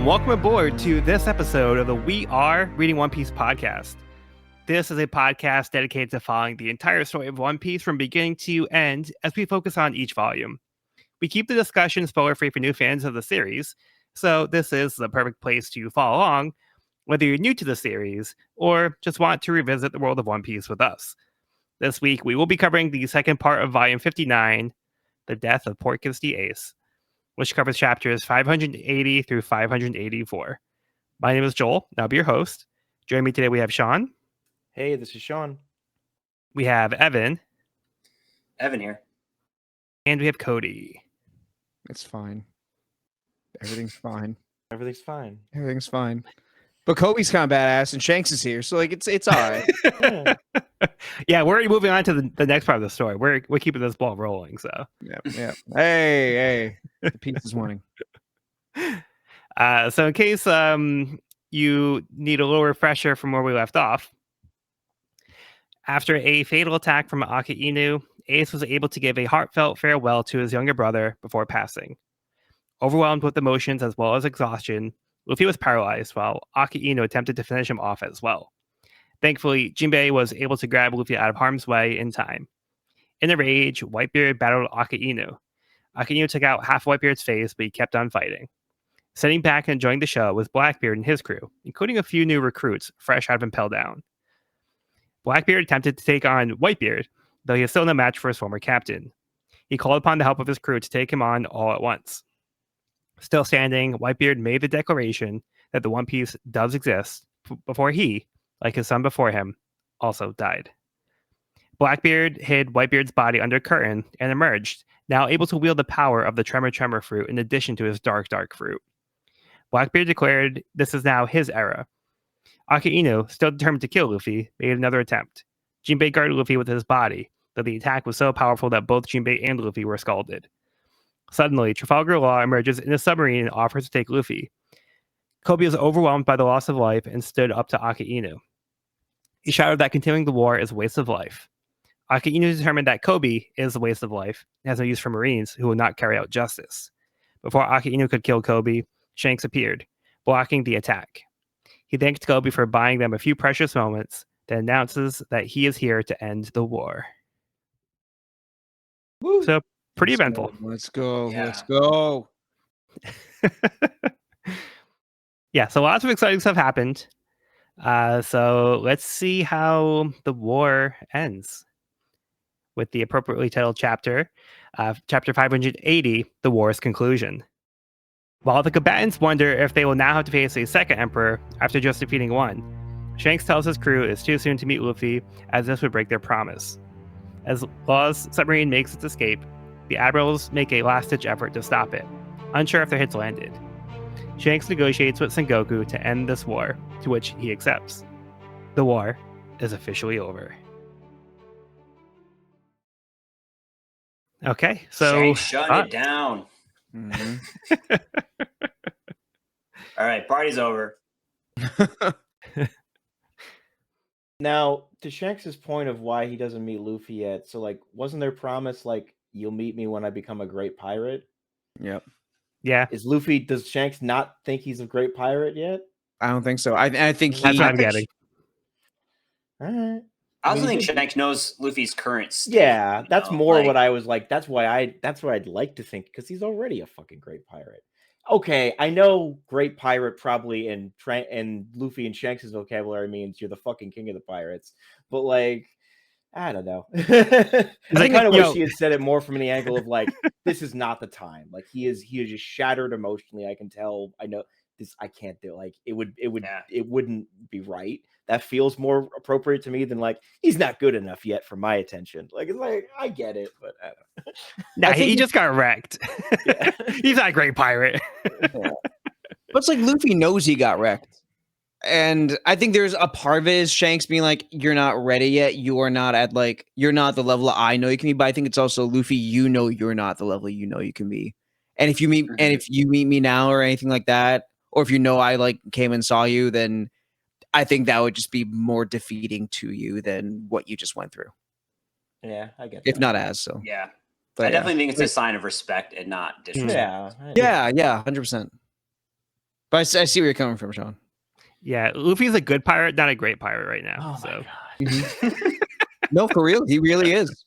and welcome aboard to this episode of the We Are Reading One Piece podcast. This is a podcast dedicated to following the entire story of One Piece from beginning to end as we focus on each volume. We keep the discussion spoiler-free for new fans of the series, so this is the perfect place to follow along, whether you're new to the series or just want to revisit the world of One Piece with us. This week, we will be covering the second part of Volume 59, The Death of Portgas the Ace, which covers chapters 580 through 584. My name is Joel, and I'll be your host. Joining me today, we have Sean. Hey, this is Sean. We have Evan. Evan here. And we have Cody. It's fine. Everything's fine. Everything's fine. Everything's fine. But Kobe's kind of badass, and Shanks is here, so like it's all right. Yeah. Yeah, we're moving on to the next part of the story. We're keeping this ball rolling. So Yeah. Hey, the piece is winning. So in case you need a little refresher from where we left off, after a fatal attack from Aka Inu, Ace was able to give a heartfelt farewell to his younger brother before passing. Overwhelmed with emotions as well as exhaustion, Luffy was paralyzed while Aka Inu attempted to finish him off as well. Thankfully, Jinbei was able to grab Luffy out of harm's way in time. In a rage, Whitebeard battled Aka Inu. Aka Inu took out half Whitebeard's face, but he kept on fighting. Sitting back and enjoying the show was Blackbeard and his crew, including a few new recruits fresh out of Impel Down. Blackbeard attempted to take on Whitebeard, though he is still no match for his former captain. He called upon the help of his crew to take him on all at once. Still standing, Whitebeard made the declaration that the One Piece does exist before he, like his son before him, also died. Blackbeard hid Whitebeard's body under a curtain and emerged, now able to wield the power of the Tremor fruit in addition to his dark fruit. Blackbeard declared this is now his era. Aka Inu, still determined to kill Luffy, made another attempt. Jinbei guarded Luffy with his body, though the attack was so powerful that both Jinbei and Luffy were scalded. Suddenly, Trafalgar Law emerges in a submarine and offers to take Luffy. Kobe is overwhelmed by the loss of life and stood up to Aka Inu. He shouted that continuing the war is a waste of life. Aka Inu determined that Kobe is a waste of life and has no use for Marines who will not carry out justice. Before Aka Inu could kill Kobe, Shanks appeared, blocking the attack. He thanked Kobe for buying them a few precious moments, then announces that he is here to end the war. Woo. So, pretty eventful. Let's go. Yeah. Let's go. Yeah, so lots of exciting stuff happened. So let's see how the war ends with the appropriately titled chapter, chapter 580, The War's Conclusion. While the combatants wonder if they will now have to face a second emperor after just defeating one, Shanks tells his crew it's too soon to meet Luffy, as this would break their promise. As Law's submarine makes its escape, the admirals make a last-ditch effort to stop it, unsure if their hits landed. Shanks negotiates with Sengoku to end this war, to which he accepts. The war is officially over. Okay, so Shanks shut it down. Mm-hmm. All right, party's over. Now, to Shanks' point of why he doesn't meet Luffy yet, so like, wasn't there promise like you'll meet me when I become a great pirate? Yep. yeah, Does Shanks not think he's a great pirate yet? I don't think so. I think that's what I'm think getting. All right. I also mean, think he did- Shanks knows Luffy's current state. Yeah, you that's know, more like- what I was like. That's what I'd like to think, because he's already a fucking great pirate. Okay, I know great pirate probably in Luffy and Shanks' vocabulary means you're the fucking king of the pirates, but like, I don't know. I like, kind of you wish know- he had said it more from the angle of like, this is not the time. Like he is just shattered emotionally. I can tell. I know this. I can't do. Like it wouldn't be right. That feels more appropriate to me than like he's not good enough yet for my attention. Like it's like I get it, but I don't know. Nah, I think he just got wrecked. Yeah. He's not a great pirate. But it's like Luffy knows he got wrecked. And I think there's a part of it is Shanks being like, you're not ready yet. You're not the level I know you can be. But I think it's also Luffy, you know you're not the level you know you can be. And if you meet me now or anything like that, or if you know I like came and saw you, then I think that would just be more defeating to you than what you just went through. Yeah, I get If that. not as so. Yeah. But I definitely think it's a sign of respect and not disrespect. Yeah. Yeah, 100%. But I see where you're coming from, Sean. Yeah, Luffy's a good pirate, not a great pirate right now. Oh so. my god. No, for real, he really is.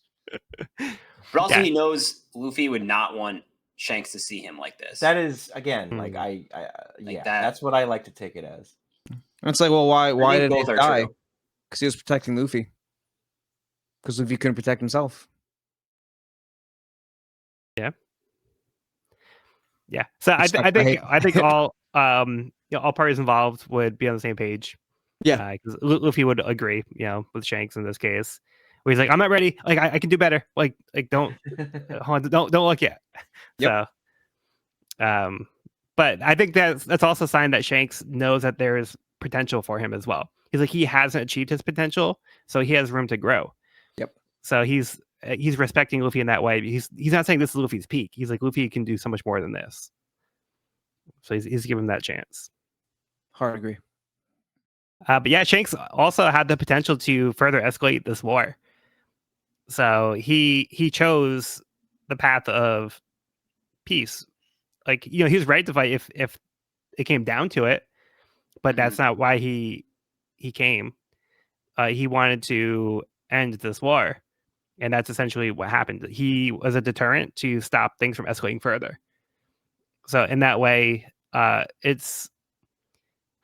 But also, Yeah. he knows Luffy would not want Shanks to see him like this. That is again, Hmm. like I Like that. That's what I like to take it as. It's like, well, why I think did both he are die? true. Because he was protecting Luffy. Because Luffy couldn't protect himself. Yeah. So I think all all parties involved would be on the same page. Yeah. Because Luffy would agree, with Shanks in this case, where he's like, "I'm not ready. Like I can do better. Like don't hold on, don't look yet." Yep. So, but I think that's also a sign that Shanks knows that there's potential for him as well. He's like he hasn't achieved his potential, so he has room to grow. Yep. So he's respecting Luffy in that way. He's not saying this is Luffy's peak. He's like Luffy can do so much more than this. So he's giving him that chance. Hard agree. But yeah, Shanks also had the potential to further escalate this war. So he chose the path of peace. Like he was ready to fight if it came down to it, but that's not why he came. He wanted to end this war, and that's essentially what happened. He was a deterrent to stop things from escalating further. So in that way, I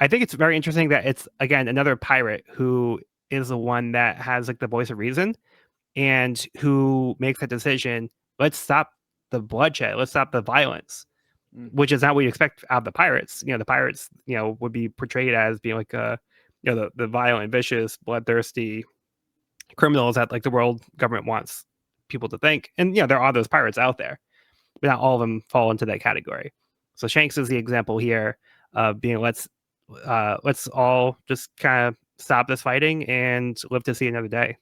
think it's very interesting that it's again another pirate who is the one that has like the voice of reason and who makes that decision. Let's stop the bloodshed. Let's stop the violence, which is not what you expect out of the pirates. The pirates, would be portrayed as being like the violent, vicious, bloodthirsty criminals that like the world government wants people to think. And there are those pirates out there, but not all of them fall into that category. So Shanks is the example here of being let's all just kind of stop this fighting and live to see another day.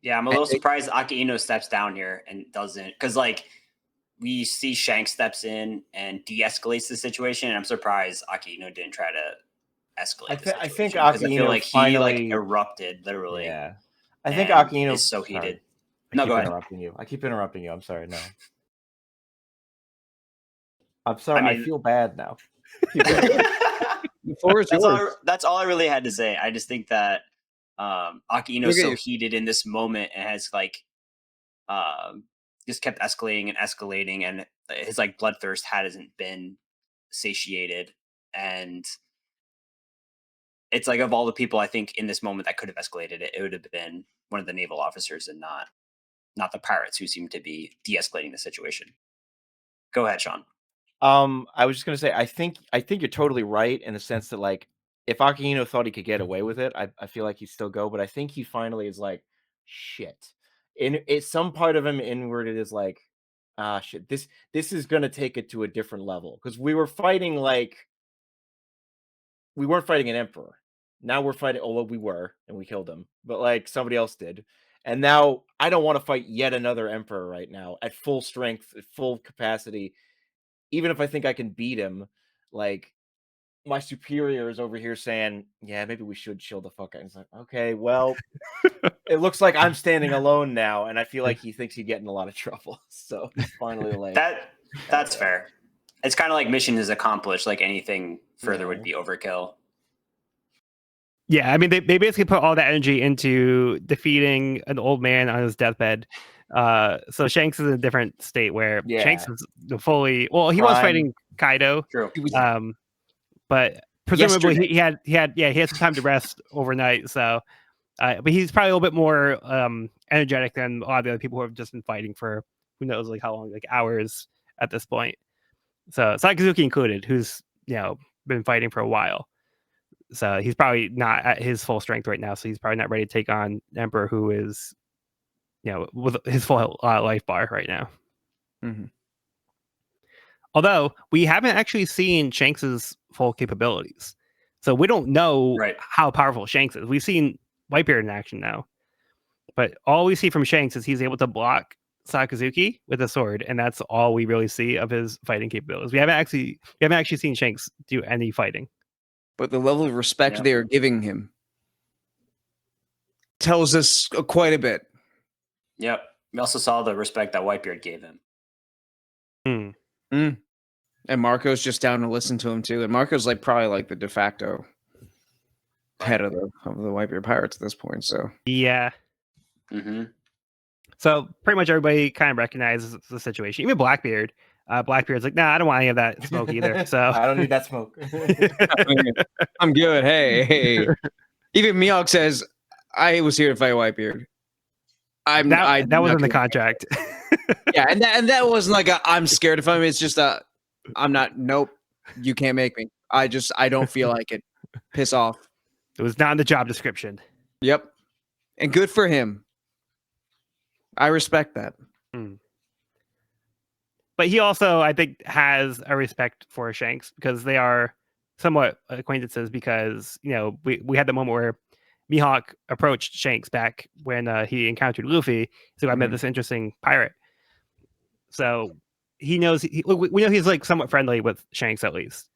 Yeah, I'm a little surprised Aki Ino steps down here and doesn't, because like we see Shanks steps in and de-escalates the situation, and I'm surprised Aki Ino didn't try to escalate. I think because Aki I feel Ino like finally he like erupted literally. Yeah, I think Aki Ino is so heated. No, go ahead. I keep interrupting you. I'm sorry. No, I'm sorry. I feel bad now. The floor is yours. That's all I really had to say. I just think that Aki Ino is so heated in this moment and has like just kept escalating and escalating, and his like bloodthirst hasn't been satiated. And it's like of all the people I think in this moment that could have escalated it, it would have been one of the naval officers and not the pirates who seem to be de-escalating the situation. Go ahead, Sean. I was just gonna say I think you're totally right in the sense that like if Aki Ino thought he could get away with it, I feel like he'd still go, but I think he finally is like shit. It's some part of him inward it is like shit, this is gonna take it to a different level. Because we weren't fighting an emperor. Now we're fighting we were, and we killed him, but like somebody else did. And now I don't want to fight yet another emperor right now at full strength, at full capacity. Even if I think I can beat him, like my superior is over here saying, "Yeah, maybe we should chill the fuck out." And it's like, okay, well, it looks like I'm standing alone now, and I feel like he thinks he'd get in a lot of trouble. So he's finally like, that's fair. It's kind of like mission is accomplished. Like anything further would be overkill. Yeah, I mean, they basically put all that energy into defeating an old man on his deathbed. So Shanks is in a different state where Shanks is fully he was fighting Kaido. True. But presumably he had some time to rest overnight. So, but he's probably a little bit more energetic than a lot of the other people who have just been fighting for who knows like how long, like hours at this point. So Sakazuki included, who's been fighting for a while. So he's probably not at his full strength right now. So he's probably not ready to take on Emperor, who is with his full life bar right now. Mm-hmm. Although we haven't actually seen Shanks's full capabilities, so we don't know how powerful Shanks is. We've seen Whitebeard in action now, but all we see from Shanks is he's able to block Sakazuki with a sword, and that's all we really see of his fighting capabilities. We haven't actually seen Shanks do any fighting. But the level of respect they are giving him tells us quite a bit. Yep. We also saw the respect that Whitebeard gave him. And Marco's just down to listen to him too. And Marco's like probably like the de facto head of the Whitebeard Pirates at this point. So Yeah. Mm-hmm. So pretty much everybody kind of recognizes the situation. Even Blackbeard. Blackbeard's like, nah, I don't want any of that smoke either. So I don't need that smoke. I'm good. Hey. Even Mihawk says, I was here to fight Whitebeard. That was in the contract. Yeah, and that wasn't like I'm scared of him. It's just I'm not. Nope, you can't make me. I don't feel like it. Piss off. It was not in the job description. Yep, and good for him. I respect that. But he also, I think, has a respect for Shanks because they are somewhat acquaintances. Because we had the moment where Mihawk approached Shanks back when he encountered Luffy. So I met this interesting pirate. So he knows. We know he's like somewhat friendly with Shanks at least.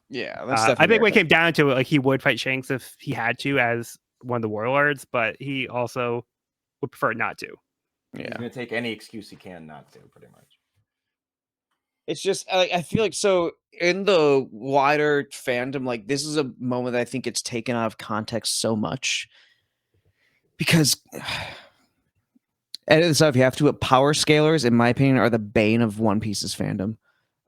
Yeah, I think when it came down to it, like he would fight Shanks if he had to as one of the warlords, but he also would prefer not to. Yeah, he's gonna take any excuse he can not to, pretty much. It's just I feel like so in the wider fandom, like this is a moment that I think it's taken out of context so much because. And so if you have to, power scalers, in my opinion, are the bane of One Piece's fandom.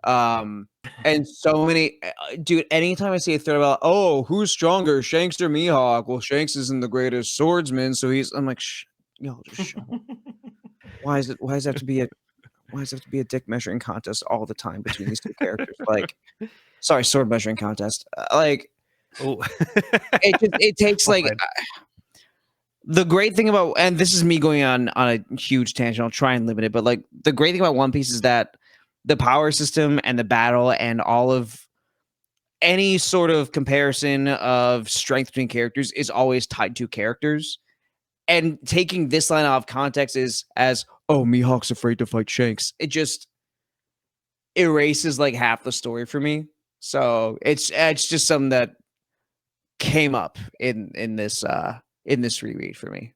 And so many, dude. Anytime I see a thread about, oh, who's stronger, Shanks or Mihawk? Well, Shanks isn't the greatest swordsman, so I'm like, y'all just shut up. Why does it have to be a dick measuring contest all the time between these two characters? Like, sorry, sword measuring contest. It takes the great thing about, and this is me going on a huge tangent, I'll try and limit it, but like the great thing about One Piece is that the power system and the battle and all of any sort of comparison of strength between characters is always tied to characters. And taking this line out of context as Mihawk's afraid to fight Shanks. It just erases like half the story for me. So it's just something that came up in this reread for me.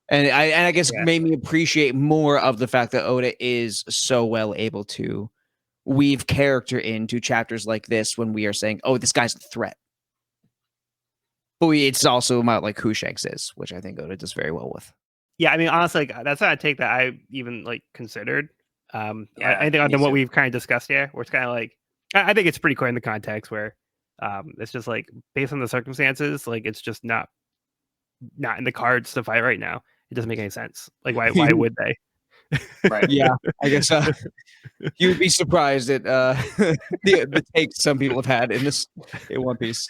And I guess made me appreciate more of the fact that Oda is so well able to weave character into chapters like this when we are saying, oh, this guy's a threat. But it's also about like who Shanks is, which I think Oda does very well with. Yeah, I mean, honestly, that's not a take that I even like considered. I think other than what we've kind of discussed here, where it's kind of like, I think it's pretty clear in the context where it's just like based on the circumstances, like it's just not in the cards to fight right now. It doesn't make any sense. Like why would they? Right. Yeah, I guess you would be surprised at the takes some people have had in One Piece.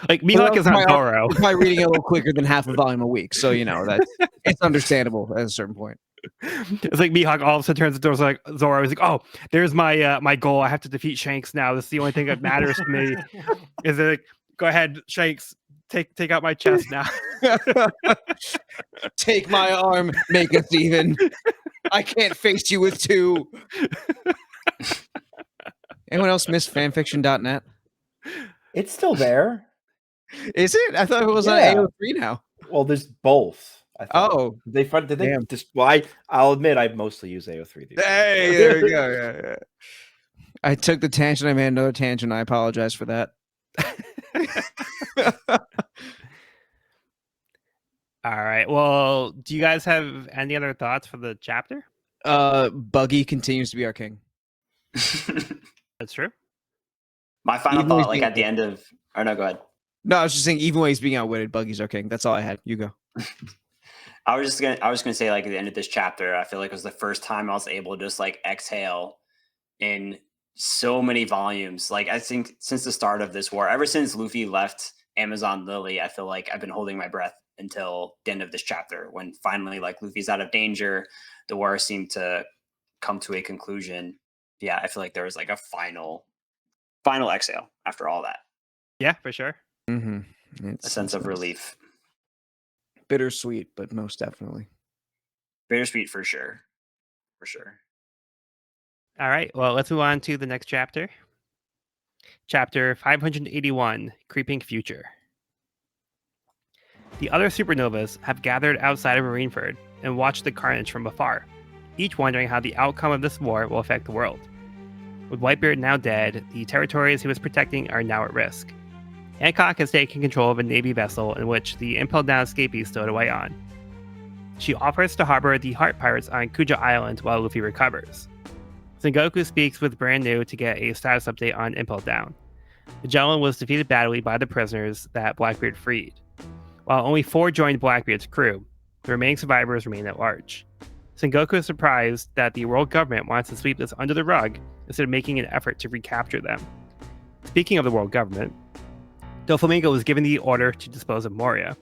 Like Mihawk is not Zoro. By reading a little quicker than half a volume a week, so that it's understandable at a certain point. It's like Mihawk all of a sudden turns into like Zoro. He's like, oh, there's my my goal. I have to defeat Shanks now. This is the only thing that matters to me. Is it? Go ahead, Shanks. Take out my chest now. Take my arm. Make us even. I can't face you with two. Anyone else miss fanfiction.net? It's still there. Is it? I thought it was on AO3 now. Well, there's both. Oh, did they just? Well, I'll admit I mostly use AO3 these days. Hey, there we go. Yeah. I took the tangent. I made another tangent. I apologize for that. All right. Well, do you guys have any other thoughts for the chapter? Buggy continues to be our king. That's true. My final thought, like at the end of, or no, go ahead. No, I was just saying, even when he's being outwitted, Buggy's our king. That's all I had. You go. I was gonna say, like at the end of this chapter, I feel like it was the first time I was able to just like exhale in so many volumes. Like I think since the start of this war, ever since Luffy left Amazon Lily, I feel like I've been holding my breath until the end of this chapter, when finally like Luffy's out of danger, the war seemed to come to a conclusion. Yeah, I feel like there was like a final exhale after all that. Yeah, for sure. Mm-hmm. A sense of relief. Bittersweet, but most definitely. Bittersweet for sure. For sure. All right. Well, let's move on to the next chapter. Chapter 581, Creeping Future. The other supernovas have gathered outside of Marineford and watched the carnage from afar, each wondering how the outcome of this war will affect the world. With Whitebeard now dead, the territories he was protecting are now at risk. Hancock has taken control of a Navy vessel in which the impelled down escapee stowed away on. She offers to harbor the Heart Pirates on Kuja Island while Luffy recovers. Sengoku speaks with Brand New to get a status update on Impelled Down. Magellan was defeated badly by the prisoners that Blackbeard freed. While only 4 joined Blackbeard's crew, the remaining survivors remain at large. Sengoku is surprised that the world government wants to sweep this under the rug instead of making an effort to recapture them. Speaking of the world government, Doflamingo was given the order to dispose of Moria,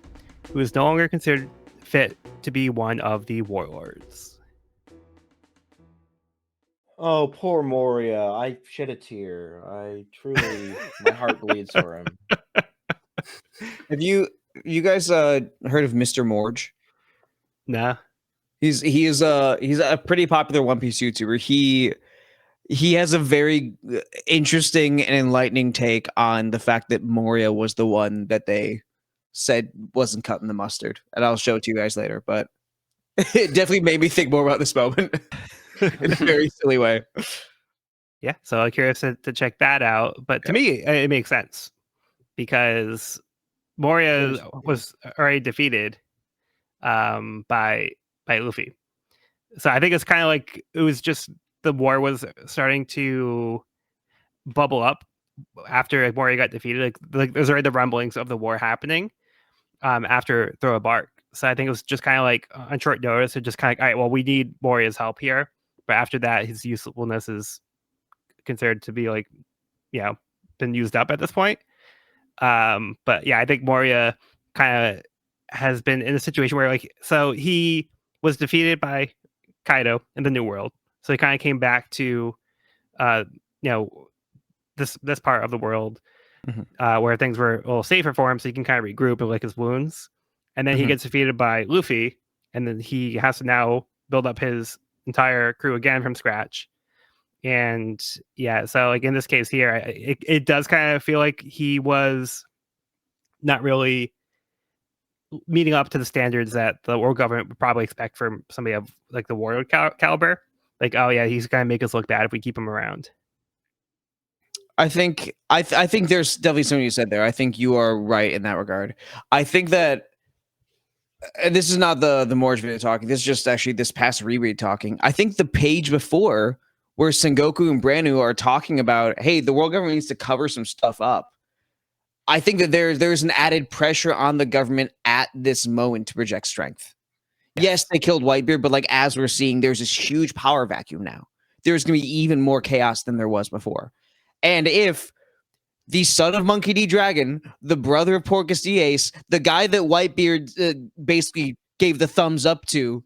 who is no longer considered fit to be one of the warlords. Oh, poor Moria. I shed a tear. I truly, my heart bleeds for him. Have you guys heard of Mr. Morge? Nah. He is a pretty popular One Piece YouTuber. He has a very interesting and enlightening take on the fact that Moria was the one that they said wasn't cutting the mustard, and I'll show it to you guys later. But it definitely made me think more about this moment in a very silly way. Yeah, so I'm curious to check that out. But to me, it makes sense because Moria was already defeated by Luffy. So I think it's kind of like it was just the war was starting to bubble up after Moria got defeated. Like there's already the rumblings of the war happening after Throw a Bark. So I think it was just kind of like on short notice. It just kind of all right. Well, we need Moria's help here, but after that, his usefulness is considered to be like, been used up at this point. But yeah, I think Moria kind of has been in a situation where so he was defeated by Kaido in the New World. So he kind of came back to, this part of the world where things were a little safer for him, so he can kind of regroup and lick his wounds. And then he gets defeated by Luffy, and then he has to now build up his entire crew again from scratch. And yeah, so like in this case here, it does kind of feel like he was not really meeting up to the standards that the world government would probably expect from somebody of like the warlord caliber. Like, oh yeah, he's gonna make us look bad if we keep him around. I think there's definitely something you said there. I think you are right in that regard. I think that and this is not the Morge video talking. This is just actually this past reread talking. I think the page before where Sengoku and Brand New are talking about, hey, the world government needs to cover some stuff up. I think that there's an added pressure on the government at this moment to project strength. Yes, they killed Whitebeard, but like as we're seeing, there's this huge power vacuum now. There's going to be even more chaos than there was before. And if the son of Monkey D. Dragon, the brother of Portgas D. Ace, the guy that Whitebeard basically gave the thumbs up to,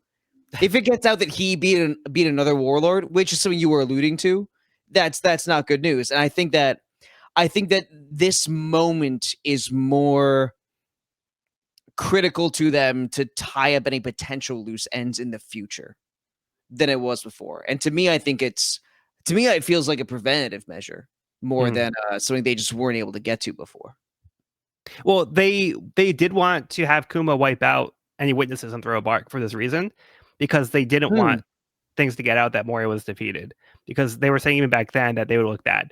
if it gets out that he beat another warlord, which is something you were alluding to, that's not good news. And I think that this moment is more critical to them to tie up any potential loose ends in the future than it was before. And to me, it feels like a preventative measure more than something they just weren't able to get to before. Well, they did want to have Kuma wipe out any witnesses on Throw a Bark for this reason, because they didn't want things to get out that Moria was defeated, because they were saying even back then that they would look bad.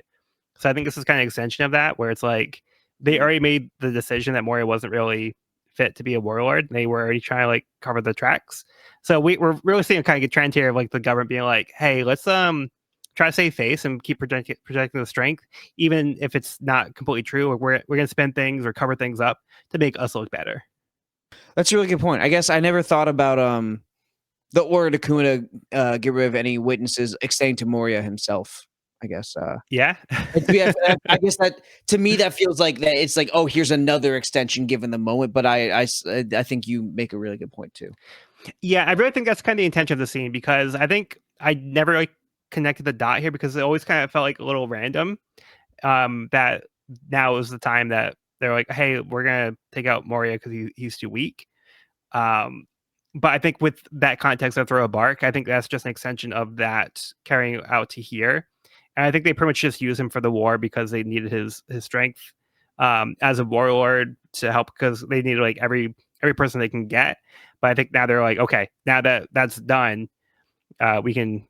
So I think this is kind of an extension of that, where it's like they already made the decision that Moria wasn't really fit to be a warlord. They were already trying to like cover the tracks. So we're really seeing a kind of trend here of like the government being like, hey, let's try to save face and keep protecting the strength, even if it's not completely true. Or we're gonna spend things or cover things up to make us look better. That's a really good point. I guess I never thought about the order to Kuna get rid of any witnesses extending to Moria himself. I guess. Yeah. I guess that to me that feels like that. It's like, oh, here's another extension given the moment. But I think you make a really good point too. Yeah, I really think that's kind of the intention of the scene, because I think I never like connected the dot here, because it always kind of felt like a little random. That now is the time that they're like, hey, we're gonna take out Moria because he's too weak. But I think with that context of Throw a Bark, I think that's just an extension of that carrying out to here. And I think they pretty much just use him for the war because they needed his strength as a warlord to help, because they needed like every person they can get. But I think now they're like, okay, now that that's done, we can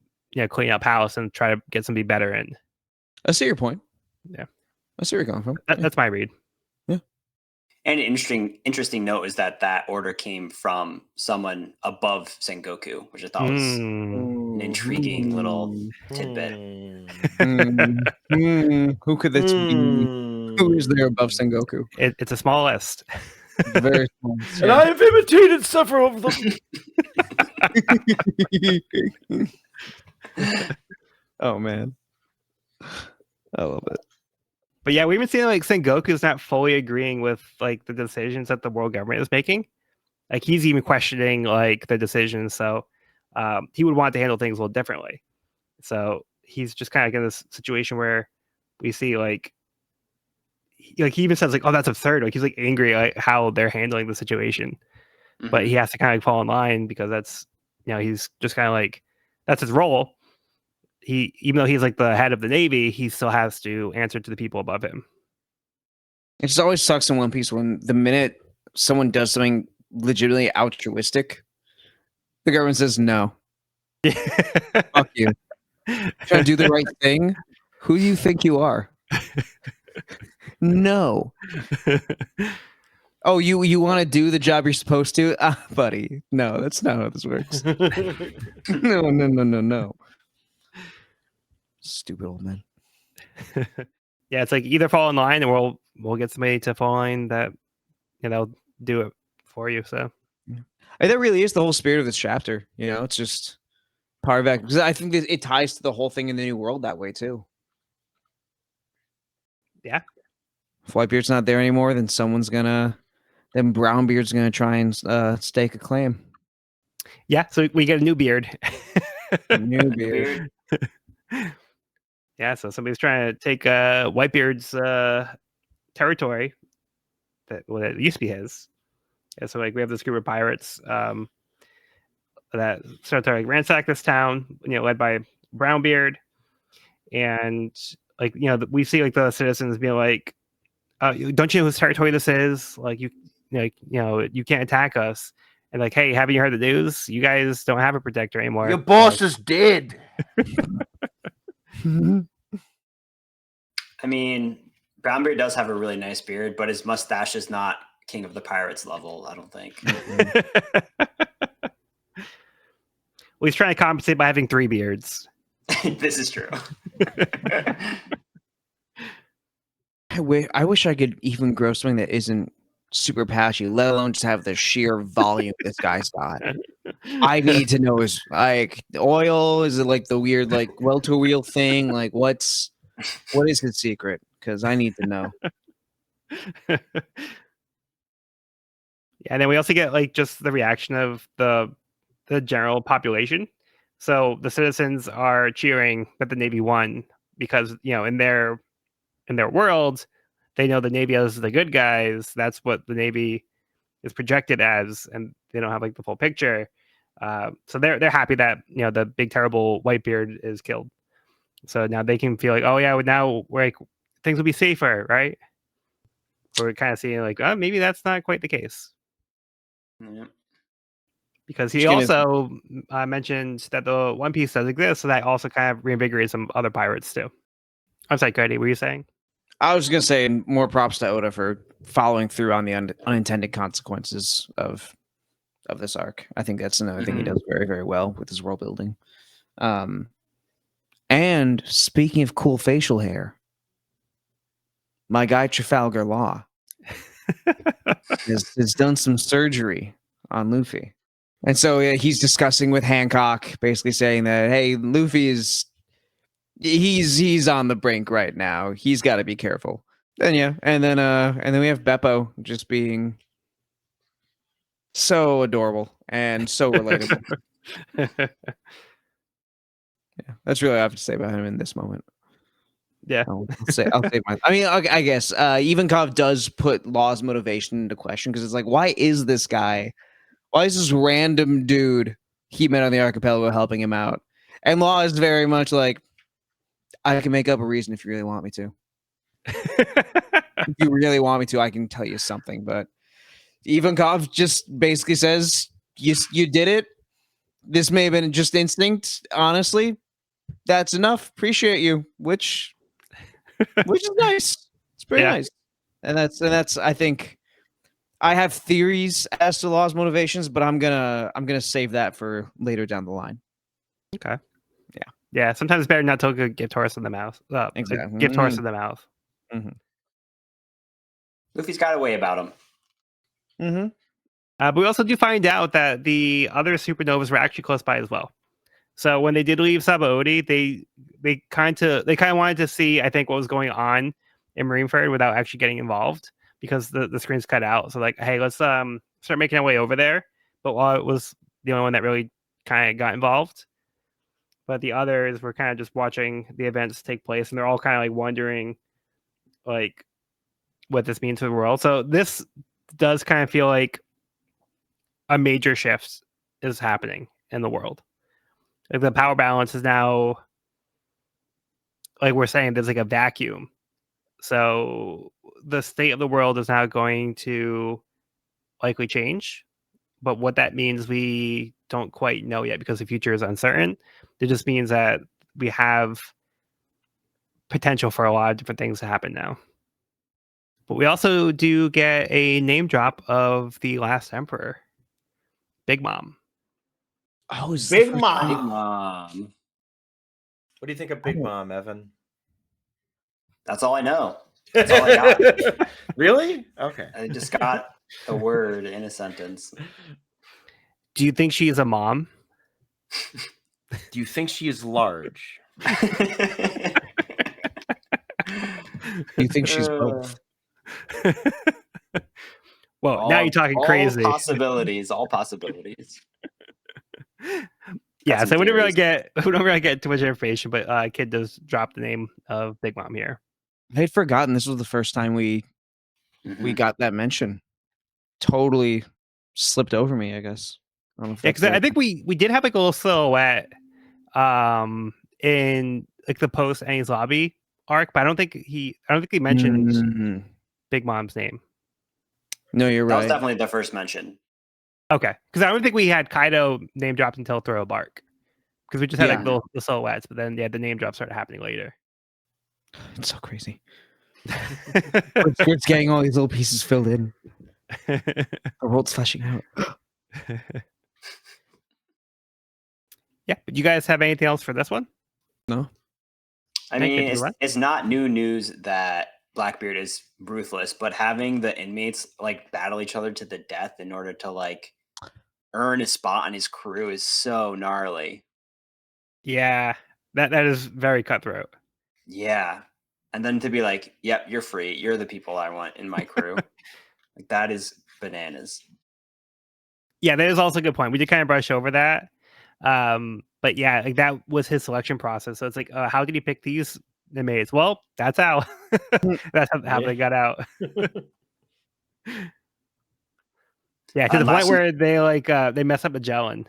clean up house and try to get somebody better in. I see your point. Yeah. I see where you're going from. That's my read. And an interesting note is that order came from someone above Sengoku, which I thought was an intriguing little tidbit. Who could this be? Who is there above Sengoku? It's a small list. Very small. And I have imitated several of them. Oh man, I love it. But yeah, we've been seeing like Sengoku's not fully agreeing with like the decisions that the world government is making. Like he's even questioning like the decisions. So he would want to handle things a little differently. So he's just kind of in this situation where we see like he even says like, "Oh, that's absurd." Like he's like angry at how they're handling the situation, but he has to kind of fall in line because that's he's just kind of like that's his role. Even though he's like the head of the Navy, he still has to answer to the people above him. It just always sucks in One Piece when the minute someone does something legitimately altruistic, the government says no. Fuck you. Trying to do the right thing? Who do you think you are? No. Oh, you want to do the job you're supposed to? Buddy. No, that's not how this works. No. Stupid old man. Yeah, it's like either fall in line or we'll get somebody to fall in line that do it for you. So and that really is the whole spirit of this chapter. It's just part of that because I think it ties to the whole thing in the New World that way too. Yeah. If Whitebeard's not there anymore, then then Brownbeard's gonna try and stake a claim. Yeah, so we get a new beard. New beard. Yeah, so somebody's trying to take Whitebeard's territory that used to be his. Yeah, so like we have this group of pirates that start to like ransack this town, led by Brownbeard, and like we see like the citizens being like, "Don't you know whose territory this is? Like you can't attack us." And like, "Hey, haven't you heard the news? You guys don't have a protector anymore. Your boss is dead." I mean, Brownbeard does have a really nice beard, but his mustache is not King of the Pirates level, I don't think. Well, he's trying to compensate by having 3 beards. This is true. I wish I could even grow something that isn't super patchy, let alone just have the sheer volume this guy's got. I need to know is like oil, is it like the weird like well-to-wheel thing? Like what is his secret? Because I need to know. Yeah, and then we also get like just the reaction of the general population. So the citizens are cheering that the Navy won because in their world they know the Navy is the good guys. That's what the Navy is projected as, and they don't have like the full picture. So they're happy that the big terrible Whitebeard is killed. So now they can feel like, oh yeah, now things will be safer, right? We're kind of seeing like, oh, maybe that's not quite the case. Yeah. Because he also mentioned that the One Piece does exist, so that also kind of reinvigorates some other pirates too. I'm sorry, Cody, what were you saying? I was going to say more props to Oda for following through on the unintended consequences of this arc. I think that's another thing he does very, very well with his world building. And speaking of cool facial hair, my guy Trafalgar Law has done some surgery on Luffy. And so he's discussing with Hancock, basically saying that, hey, Luffy he's on the brink right now. He's got to be careful. And then we have Beppo just being so adorable and so relatable. Yeah, that's really all I have to say about him in this moment. Yeah, I'll say my. I mean, I guess Ivankov does put Law's motivation into question because it's like, why is this this random dude he met on the archipelago helping him out? And Law is very much like, I can make up a reason if you really want me to. If you really want me to, I can tell you something. But Ivankov just basically says, you did it. This may have been just instinct. Honestly, that's enough. Appreciate you. Which which is nice. It's pretty nice. And that's I think I have theories as to Law's motivations, but I'm gonna save that for later down the line. Okay. Yeah. Sometimes it's better not to give Taurus in the mouth. Exactly. Give Taurus in the mouth. Mm-hmm. Luffy's got a way about him. Mm-hmm. But we also do find out that the other supernovas were actually close by as well. So when they did leave Sabaody, they kind of wanted to see, I think, what was going on in Marineford without actually getting involved because the screen's cut out. So like, hey, let's start making our way over there. But while it was the only one that really kind of got involved, but the others were kind of just watching the events take place, and they're all kind of like wondering, like, what this means to the world. So this does kind of feel like a major shift is happening in the world. Like the power balance is now, like we're saying, there's like a vacuum. So the state of the world is now going to likely change. But what that means, we don't quite know yet because the future is uncertain. It just means that we have potential for a lot of different things to happen now. But we also do get a name drop of the last emperor, Big Mom. Oh, is Big Big Mom. Mom. What do you think of Big Mom, Evan? That's all I know. That's all I got. Really? Okay. I just got the word in a sentence. Do you think she is a mom? Do you think she is large? You think she's both? Well, now you're talking crazy. All possibilities. All possibilities. Yeah, so we don't really get too much information, but Kid does drop the name of Big Mom here. I'd forgotten this was the first time we got that mention. Totally slipped over me, I guess. I don't know if Yeah, because I think we did have like a little silhouette in like the post Annie's Lobby arc, but I don't think he mentioned Big Mom's name. No, you're right. That was definitely the first mention. Okay, because I don't think we had Kaido name dropped until Throw a Bark, because we just had like the silhouettes, but then the name drop started happening later. It's so crazy. It's getting all these little pieces filled in. The world's fleshing out. Yeah, but you guys have anything else for this one? No. I mean, it's not new news that Blackbeard is ruthless, but having the inmates like battle each other to the death in order to like earn a spot on his crew is so gnarly. Yeah, that is very cutthroat. Yeah. And then to be like, yep, you're free. You're the people I want in my crew. Like that is bananas. Yeah, that is also a good point. We did kind of brush over that. But yeah, like that was his selection process. So it's like, how did he pick these inmates? Well, that's how that's how they got out. Yeah, to the point where they like they mess up Magellan.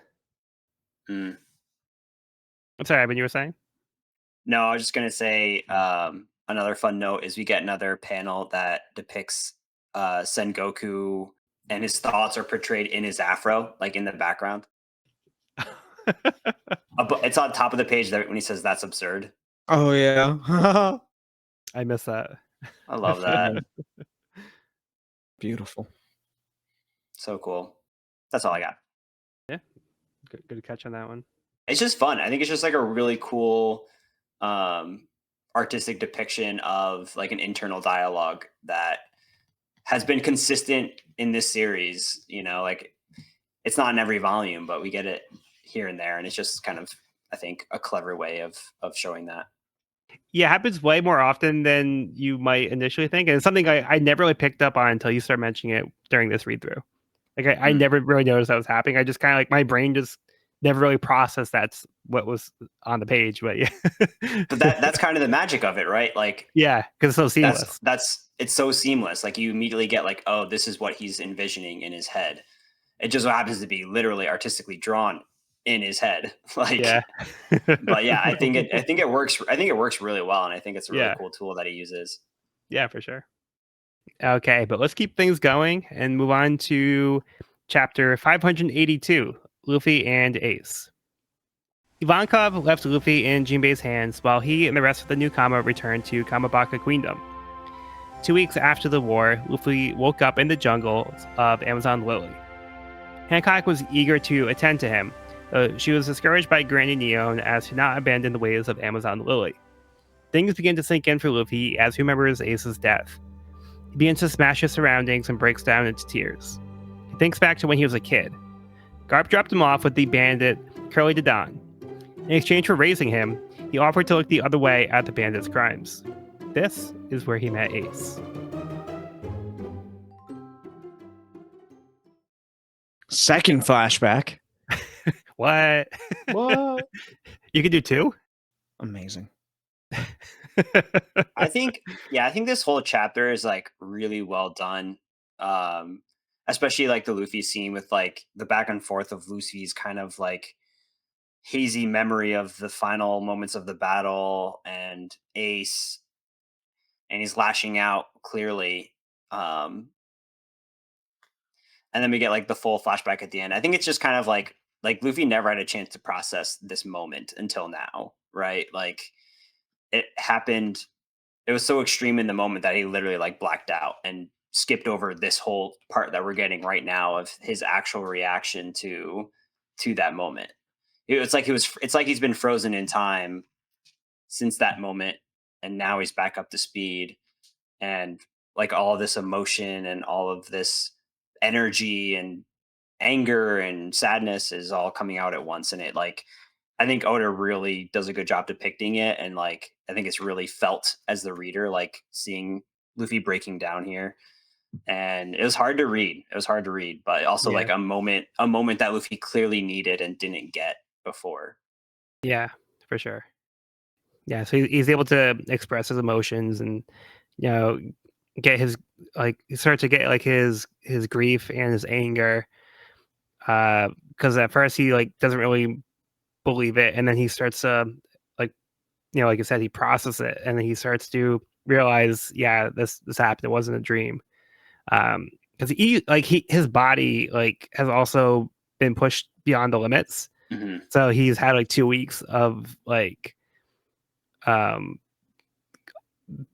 I'm sorry, Ivan, you were saying? No, I was just gonna say another fun note is we get another panel that depicts Sengoku and his thoughts are portrayed in his afro, like in the background. It's on top of the page when he says that's absurd. Oh yeah. I miss that. I love that. Beautiful. So cool. That's all I got. Yeah. Good catch on that one. It's just fun. I think it's just like a really cool artistic depiction of like an internal dialogue that has been consistent in this series. You know, like it's not in every volume, but we get it here and there, and it's just kind of, I think, a clever way of showing that. Yeah, it happens way more often than you might initially think, and it's something I never really picked up on until you start mentioning it during this read through. Like I never really noticed that was happening. I just kind of like my brain just never really processed that's what was on the page. But yeah, but that's kind of the magic of it, right? Like yeah, because it's so seamless. It's so seamless. Like you immediately get like, oh, this is what he's envisioning in his head. It just happens to be literally artistically drawn in his head. Like, yeah. But yeah, I think it works. I think it works really well, and I think it's a really cool tool that he uses. Yeah, for sure. Okay, but let's keep things going and move on to chapter 582, Luffy and Ace. Ivankov left Luffy in Jinbei's hands while he and the rest of the new Kama returned to Kamabaka Queendom. 2 weeks after the war, Luffy woke up in the jungles of Amazon Lily. Hancock was eager to attend to him, though she was discouraged by Granny Neon as to not abandon the ways of Amazon Lily. Things begin to sink in for Luffy as he remembers Ace's death. He begins to smash his surroundings and breaks down into tears. He thinks back to when he was a kid. Garp dropped him off with the bandit Curly Dadan. In exchange for raising him, he offered to look the other way at the bandit's crimes. This is where he met Ace. Second flashback. What? What? You can do 2? Amazing. I think this whole chapter is like really well done. Especially like the Luffy scene with like the back and forth of Luffy's kind of like hazy memory of the final moments of the battle and Ace, and he's lashing out clearly. And then we get like the full flashback at the end. I think it's just kind of like Luffy never had a chance to process this moment until now, right? Like it happened. It was so extreme in the moment that he literally like blacked out and skipped over this whole part that we're getting right now of his actual reaction to that moment. It's like he's been frozen in time since that moment, and now he's back up to speed, and like all of this emotion and all of this energy and anger and sadness is all coming out at once. And it like, I think Oda really does a good job depicting it. And like, I think it's really felt as the reader, like seeing Luffy breaking down here. And it was hard to read. But also like a moment that Luffy clearly needed and didn't get before. Yeah, for sure. Yeah, so he's able to express his emotions and, you know, get his like start to get like his grief and his anger. Because at first he like doesn't really believe it, and then he starts to like, you know, like I said, he processes it, and then he starts to realize, yeah, this happened. It wasn't a dream. Because his body like has also been pushed beyond the limits. Mm-hmm. So he's had like 2 weeks of like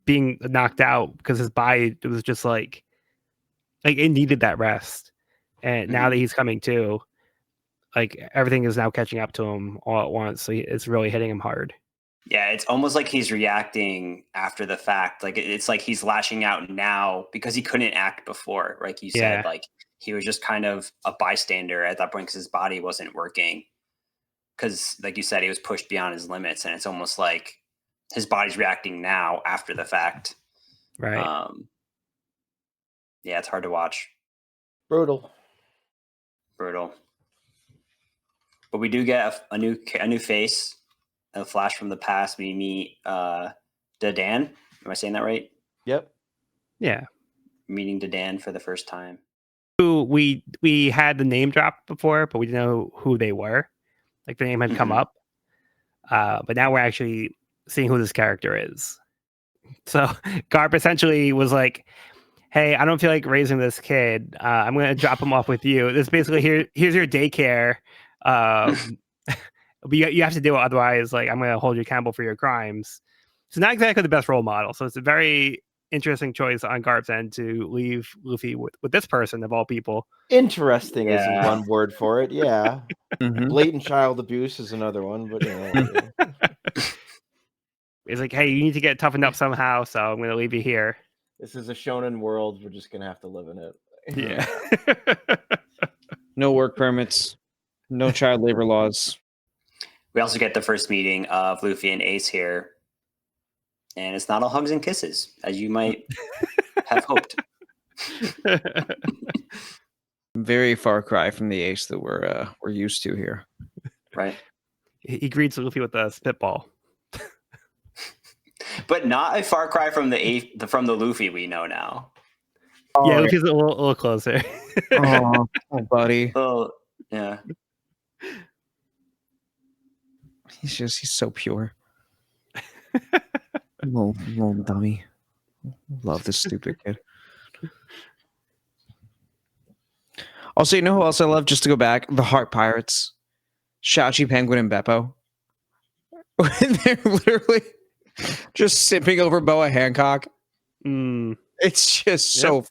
being knocked out because his body was just like it needed that rest. And now that he's coming to, like everything is now catching up to him all at once. So it's really hitting him hard. Yeah, it's almost like he's reacting after the fact. Like it's like he's lashing out now because he couldn't act before. Like you said, like he was just kind of a bystander at that point because his body wasn't working. Because, like you said, he was pushed beyond his limits, and it's almost like his body's reacting now after the fact. Right. Yeah, it's hard to watch. Brutal. But we do get a new face, a flash from the past. We meet Dadan. Am I saying that right? Yep. Yeah. Meeting Dadan for the first time. Who we had the name drop before, but we didn't know who they were. Like the name had come up. But now we're actually seeing who this character is. So Garp essentially was like, hey, I don't feel like raising this kid. I'm going to drop him off with you. This basically here's your daycare. But you have to do it. Otherwise, like, I'm going to hold you accountable for your crimes. It's not exactly the best role model. So it's a very interesting choice on Garp's end to leave Luffy with this person of all people. Interesting is one word for it. Yeah. Mm-hmm. Blatant child abuse is another one, but you know. It's like, hey, you need to get toughened up somehow, so I'm going to leave you here. This is a shonen world. We're just going to have to live in it. Yeah. No work permits. No child labor laws. We also get the first meeting of Luffy and Ace here. And it's not all hugs and kisses, as you might have hoped. Very far cry from the Ace that we're used to here. Right. He greets Luffy with a spitball. But not a far cry from the Luffy we know now. Yeah, Luffy's a little closer. Oh, buddy. Oh, yeah. He's so pure. little dummy. Love this stupid kid. Also, you know who else I love? Just to go back, the Heart Pirates, Shachi, Penguin, and Beppo. when they're literally just sipping over Boa Hancock. It's just so.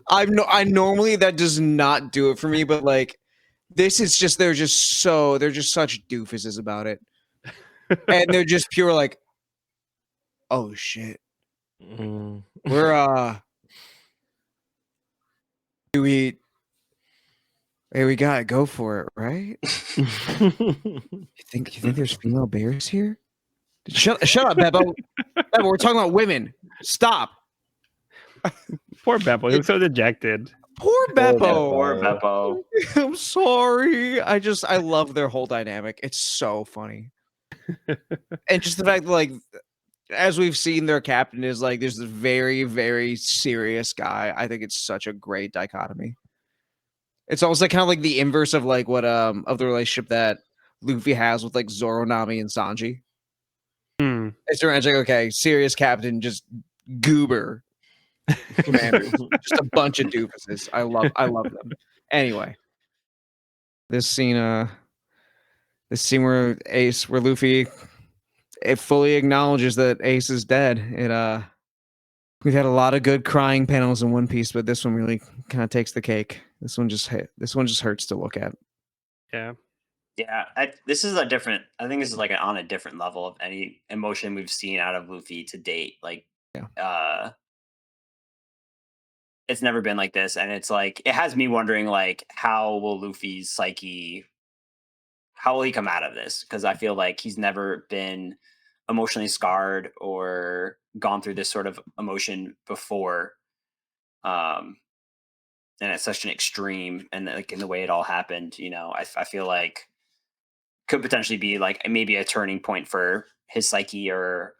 I normally that does not do it for me, but like this is just they're just such doofuses about it, and they're just pure like, oh shit, we're do we. Hey, we gotta go for it, right? You think there's female bears here? Shut up, Beppo. Beppo, we're talking about women. Stop. Poor Beppo. He was so dejected. Poor Beppo. Poor Beppo. I'm sorry. I love their whole dynamic. It's so funny. And just the fact that, like, as we've seen, their captain is like there's this very, very serious guy. I think it's such a great dichotomy. It's almost like kind of like the inverse of like what of the relationship that Luffy has with like Zoro, Nami, and Sanji. It's like, okay, serious captain, just goober. Commander. Just a bunch of doofuses. I love them. Anyway, this scene where Luffy it fully acknowledges that Ace is dead. We've had a lot of good crying panels in One Piece, but this one really kind of takes the cake. This one just hurts to look at. Yeah. This is a different. I think this is like on a different level of any emotion we've seen out of Luffy to date. Like, it's never been like this, and it's like it has me wondering, like, how will Luffy's psyche? How will he come out of this? Because I feel like he's never been emotionally scarred or gone through this sort of emotion before, and it's such an extreme, and like in the way it all happened. You know, I feel like could potentially be like maybe a turning point for his psyche, or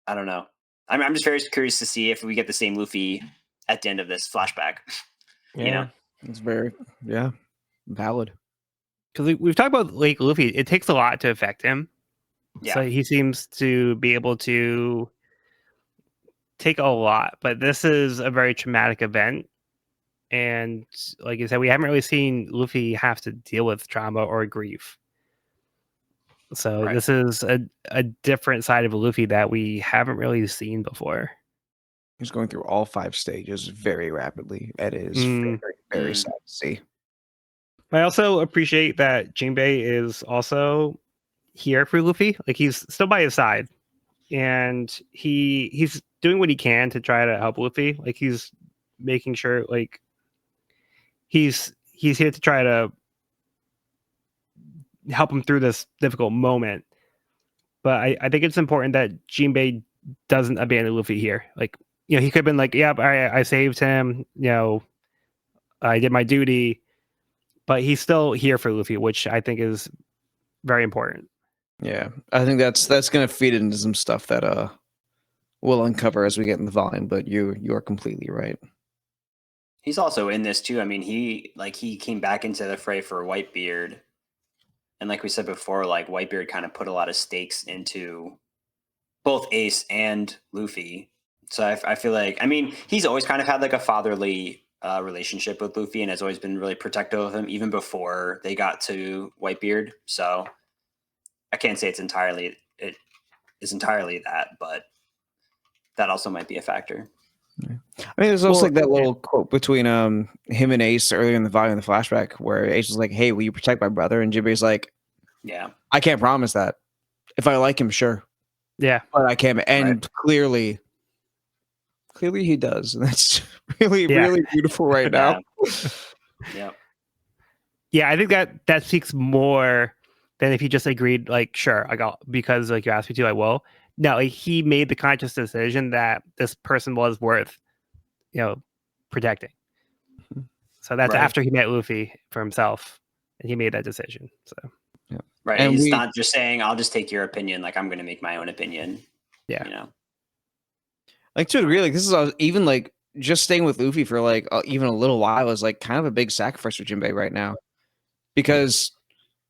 I don't know. I'm just very curious to see if we get the same Luffy at the end of this flashback. Yeah. You know, it's very valid. Because we've talked about like Luffy, it takes a lot to affect him. Yeah. So he seems to be able to take a lot, but this is a very traumatic event. And like you said, we haven't really seen Luffy have to deal with trauma or grief. So this is a different side of Luffy that we haven't really seen before. He's going through all 5 stages very rapidly. It is very, very sad to see. I also appreciate that Jinbei is also here for Luffy. Like he's still by his side, and he's doing what he can to try to help Luffy. Like he's making sure, like he's here to try to help him through this difficult moment. But I think it's important that Jinbei doesn't abandon Luffy here. Like, you know, he could have been like, "Yep, I saved him. You know, I did my duty." But he's still here for Luffy, which I think is very important. Yeah, I think that's going to feed into some stuff that we'll uncover as we get in the volume. But you are completely right. He's also in this too. I mean, he came back into the fray for Whitebeard, and like we said before, like Whitebeard kind of put a lot of stakes into both Ace and Luffy. So I feel like, I mean, he's always kind of had like a fatherly relationship with Luffy, and has always been really protective of him, even before they got to Whitebeard. So I can't say it is entirely that, but that also might be a factor. I mean, there's also like that little quote between him and Ace earlier in the volume, in the flashback, where Ace was like, "Hey, will you protect my brother?" And Jinbei's like, "Yeah, I can't promise that. If I like him, sure. Yeah, but I can't." And clearly he does. And that's really beautiful right now. Yeah, I think that speaks more than if he just agreed, like, sure, I got, because like you asked me to, I will. No, like, he made the conscious decision that this person was worth, you know, protecting. So that's after he met Luffy for himself, and he made that decision. So right, and he's not just saying, "I'll just take your opinion." Like, I'm going to make my own opinion. Yeah, you know, like to a degree, like this is even like just staying with Luffy for like even a little while is like kind of a big sacrifice for Jinbei right now, because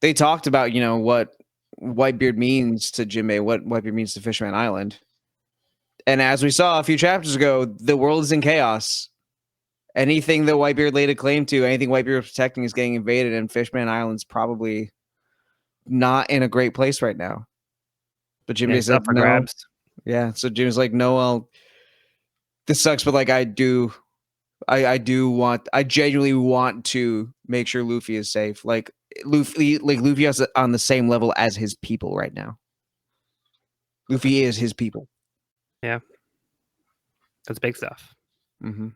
they talked about, you know, what Whitebeard means to Jinbei, what Whitebeard means to Fishman Island. And as we saw a few chapters ago, the world is in chaos. Anything that Whitebeard laid a claim to, anything Whitebeard was protecting is getting invaded, and Fishman Island's probably not in a great place right now. But Jimmy it's said up for no. grabs. Yeah, so Jimmy's like, no, this sucks, but like I genuinely want to make sure Luffy is safe. Like Luffy is on the same level as his people right now. Luffy is his people. Yeah, that's big stuff. Mm-hmm.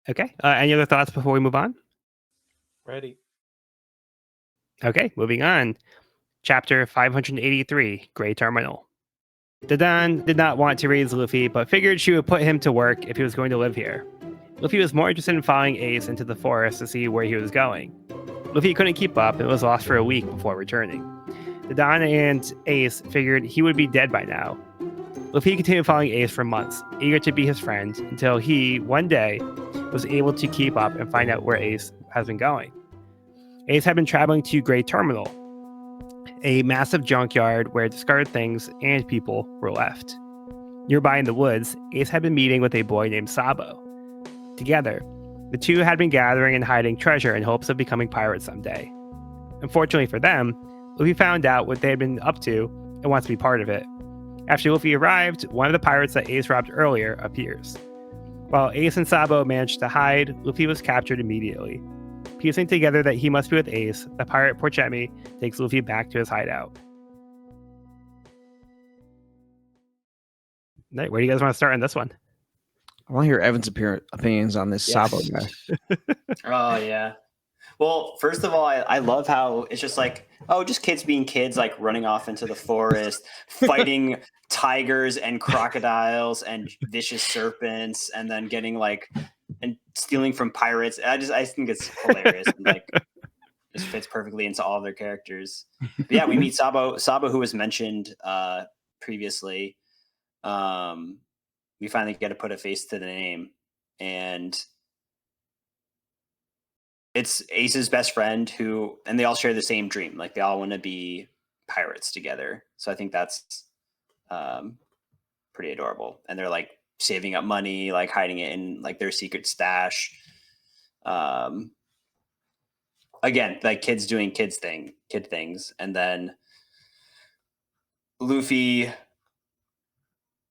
Okay. Any other thoughts before we move on? Ready. Okay, moving on. Chapter 583, Gray Terminal. Dadan did not want to raise Luffy, but figured she would put him to work if he was going to live here. Luffy was more interested in following Ace into the forest to see where he was going. Luffy couldn't keep up and was lost for a week before returning. Dadan and Ace figured he would be dead by now. Luffy continued following Ace for months, eager to be his friend, until he, one day, was able to keep up and find out where Ace has been going. Ace had been traveling to Gray Terminal, a massive junkyard where discarded things and people were left. Nearby in the woods, Ace had been meeting with a boy named Sabo. Together, the two had been gathering and hiding treasure in hopes of becoming pirates someday. Unfortunately for them, Luffy found out what they had been up to and wants to be part of it. After Luffy arrived, one of the pirates that Ace robbed earlier appears. While Ace and Sabo managed to hide, Luffy was captured immediately. Piecing together that he must be with Ace, the pirate Porchemi takes Luffy back to his hideout. Where do you guys want to start on this one? I want to hear Evan's opinions on this Sabo guy. Oh, yeah. Well, first of all, I love how it's just like, oh, just kids being kids, like running off into the forest, fighting tigers and crocodiles and vicious serpents, and then getting like and stealing from pirates. I think it's hilarious. And, like, just fits perfectly into all of their characters. But yeah, we meet Sabo, who was mentioned previously. We finally get to put a face to the name, and it's Ace's best friend and they all share the same dream. Like they all want to be pirates together. So I think that's pretty adorable. And they're like saving up money, like hiding it in like their secret stash. Again, like kids doing kid things. And then Luffy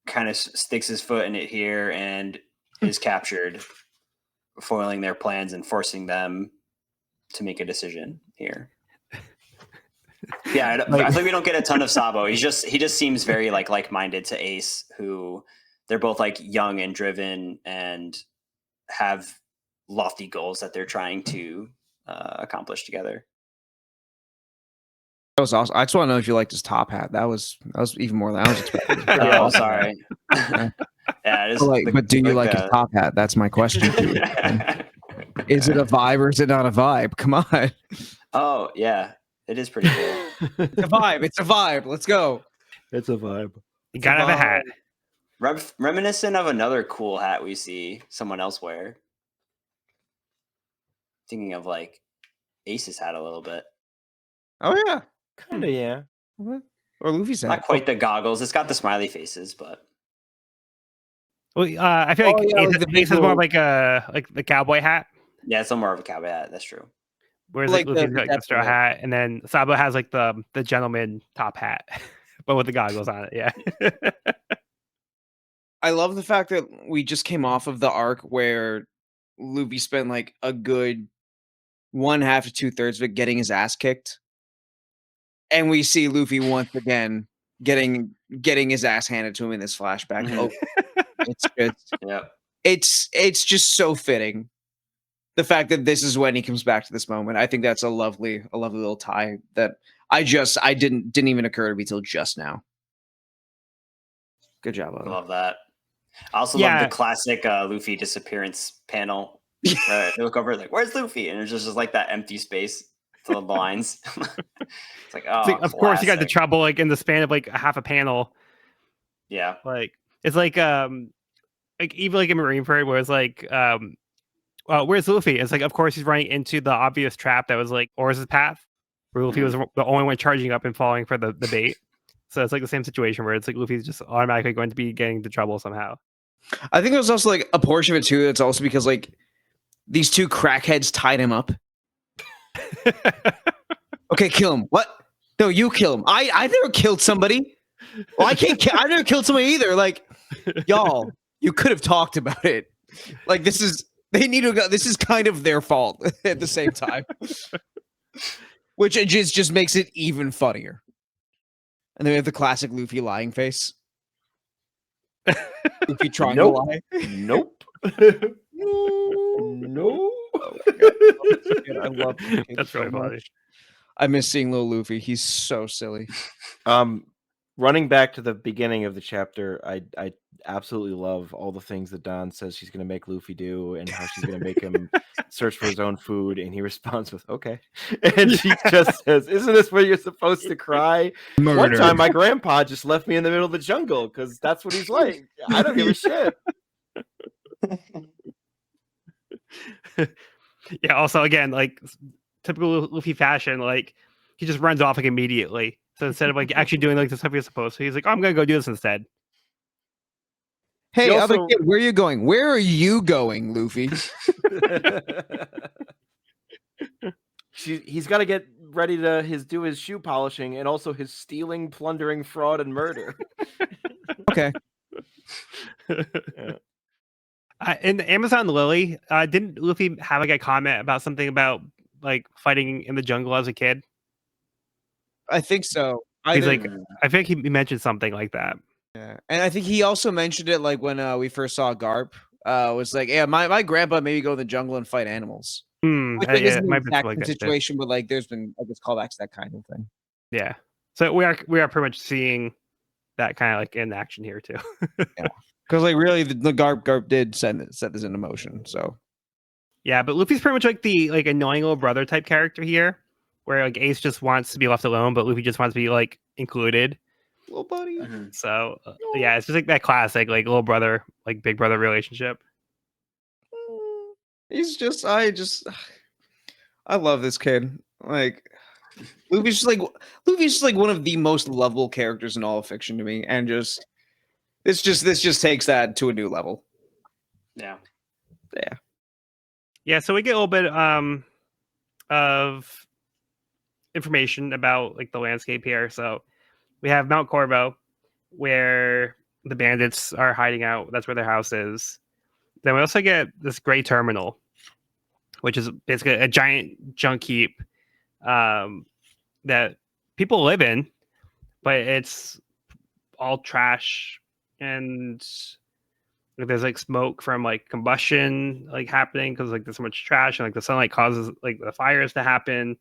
kind of sticks his foot in it here and is captured, foiling their plans and forcing them to make a decision here. Yeah, I think we don't get a ton of Sabo. He just seems very like-minded to Ace, who they're both like young and driven and have lofty goals that they're trying to accomplish together. That was awesome. I just want to know if you liked his top hat. That was even more than I was expecting. Oh, sorry. Yeah, but do you like his top hat? That's my question to you. Is it a vibe or is it not a vibe? Come on. Oh, yeah. It is pretty cool. It's a vibe. It's a vibe. Let's go. It's a vibe. You gotta have a hat. Reminiscent of another cool hat we see someone else wear. Thinking of like Ace's hat a little bit. Oh, yeah. Kind of, yeah. What? Or Luffy's hat. Not quite the goggles. It's got the smiley faces, but. Well, I feel like Ace is more like the cowboy hat. Yeah, it's more of a cowboy hat. That's true. Whereas like Luffy's got like the straw hat, and then Sabo has like the gentleman top hat, but with the goggles on it. Yeah. I love the fact that we just came off of the arc where Luffy spent like a good 1/2 to 2/3 of it getting his ass kicked, and we see Luffy once again getting his ass handed to him in this flashback. Mm-hmm. Oh, it's just yeah. It's just so fitting. The fact that this is when he comes back to this moment, I think that's a lovely little tie that I didn't even occur to me till just now. Good job, I love that. I also love the classic Luffy disappearance panel. They look over like, "Where's Luffy?" And it's just like that empty space for the lines. It's like, oh, of course, you got the trouble like in the span of like half a panel. Yeah, like it's like even like in Marineford, where it's like where's Luffy? It's like, of course, he's running into the obvious trap that was like Oars' path, where Luffy was the only one charging up and falling for the bait. So it's like the same situation where it's like Luffy's just automatically going to be getting into trouble somehow. I think there's also like a portion of it too. That's also because like these two crackheads tied him up. Okay, kill him. What? No, you kill him. I never killed somebody. Well, I can't. I never killed somebody either. Like, y'all, you could have talked about it. Like, this is they need to go. This is kind of their fault at the same time, which it just makes it even funnier. And then we have the classic Luffy lying face. Luffy trying to lie. Nope. No. Oh my God. I love this kid That's so really funny. much. I miss seeing little Luffy. He's so silly. Running back to the beginning of the chapter, I absolutely love all the things that Dawn says she's going to make Luffy do, and how she's going to make him search for his own food, and he responds with "Okay," and she just says, "Isn't this where you're supposed to cry?" Murder. One time, my grandpa just left me in the middle of the jungle because that's what he's like. I don't give a shit. Yeah. Also, again, like typical Luffy fashion, like he just runs off like immediately. So instead of like actually doing like the stuff he's supposed to, he's like, oh, "I'm gonna go do this instead." Hey, He other also- kid, where are you going? Where are you going, Luffy? He's got to get ready to do his shoe polishing and also his stealing, plundering, fraud, and murder. Okay. In the Amazon Lily, didn't Luffy have like a comment about something about like fighting in the jungle as a kid? I think so. He's like, I think he mentioned something like that. Yeah. And I think he also mentioned it like when we first saw Garp. Was like, yeah, my grandpa made me go in the jungle and fight animals. Which like, Yeah, isn't it the might be exact like that, too. situation, but like there's been I guess callbacks to that kind of thing. Yeah. So we are pretty much seeing that kind of like in action here too. Because like really the Garp did set this into motion. So yeah, but Luffy's pretty much like the like annoying little brother type character here, where like Ace just wants to be left alone, but Luffy just wants to be like included. little buddy. So yeah, it's just like that classic like little brother, like big brother relationship. He's just I love this kid. Like Luffy's just like one of the most lovable characters in all of fiction to me, and this just takes that to a new level. Yeah. Yeah, so we get a little bit of information about like the landscape here. So we have Mount Corvo, where the bandits are hiding out. That's where their house is. Then we also get this gray terminal, which is basically a giant junk heap that people live in, but it's all trash, and there's like smoke from like combustion like happening because like there's so much trash, and like the sunlight causes like the fires to happen.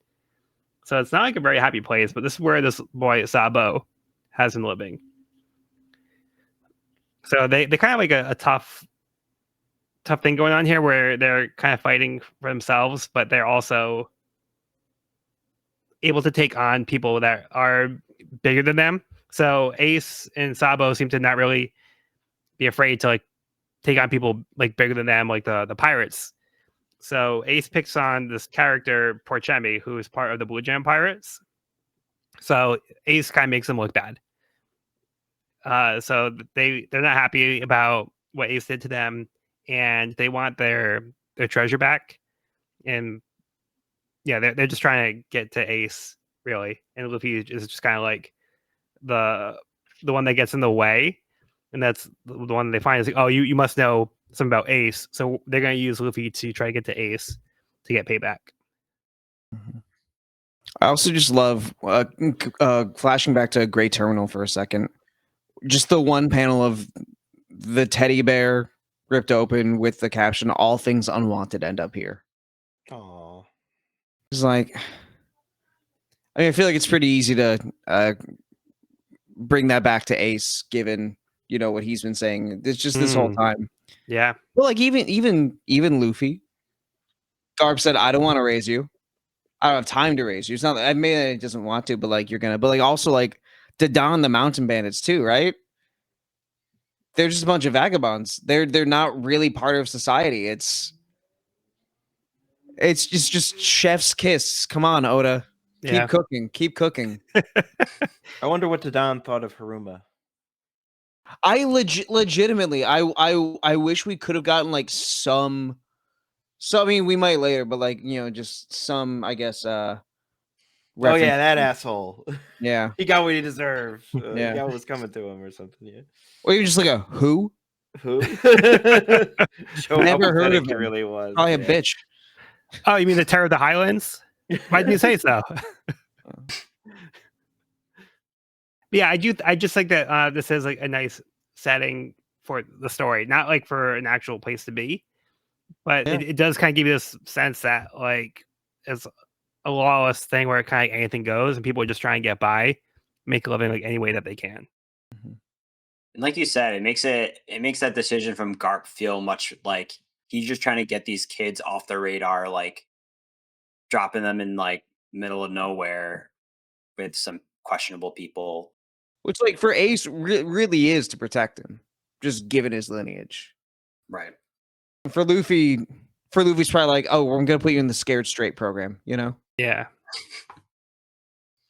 So it's not like a very happy place, but this is where this boy Sabo has been living. So they kind of like a tough thing going on here where they're kind of fighting for themselves, but they're also able to take on people that are bigger than them. So Ace and Sabo seem to not really be afraid to like take on people like bigger than them, like the pirates. So Ace picks on this character Porchemi, who is part of the Blue Jam Pirates. So Ace kind of makes them look bad. So they're not happy about what Ace did to them, and they want their treasure back. And yeah, they're just trying to get to Ace, really. And Luffy is just kind of like the one that gets in the way, and that's the one they find is like, oh, you must know something about Ace, so they're gonna use Luffy to try to get to Ace to get payback. I also just love flashing back to Great Terminal for a second. Just the one panel of the teddy bear ripped open with the caption, "All things unwanted end up here." Aww. It's like, I mean, I feel like it's pretty easy to bring that back to Ace, given what he's been saying. It's just this whole time. Yeah. Well, like even Luffy, Garp said, "I don't want to raise you. I don't have time to raise you." It's not. I mean, he doesn't want to, but like you're gonna. But like also like the Don the Mountain Bandits too, right? They're just a bunch of vagabonds. They're not really part of society. It's just chef's kiss. Come on, Oda. Keep cooking. Keep cooking. I wonder what Tadon thought of Haruma. I legitimately, I wish we could have gotten like some. So I mean, we might later, but like just some, I guess, Oh yeah, that asshole. Yeah. He got what he deserved. Yeah. He got what was coming to him or something. Yeah. Or even just like a who? Who? Show how Never heard pathetic of he him. really was. Probably a yeah. bitch. Oh, you mean the Terror of the Highlands? Why didn't you say so? Yeah, I just think that this is like a nice setting for the story, not like for an actual place to be, but Yeah. it does kind of give you this sense that like it's a lawless thing where kind of anything goes, and people are just trying to get by, make a living like any way that they can. And like you said, it makes that decision from Garp feel much like he's just trying to get these kids off the radar, like dropping them in like middle of nowhere with some questionable people. Which, like, for Ace, really is to protect him, just given his lineage. Right. For Luffy's probably like, oh, we're gonna put you in the Scared Straight program, you know? Yeah.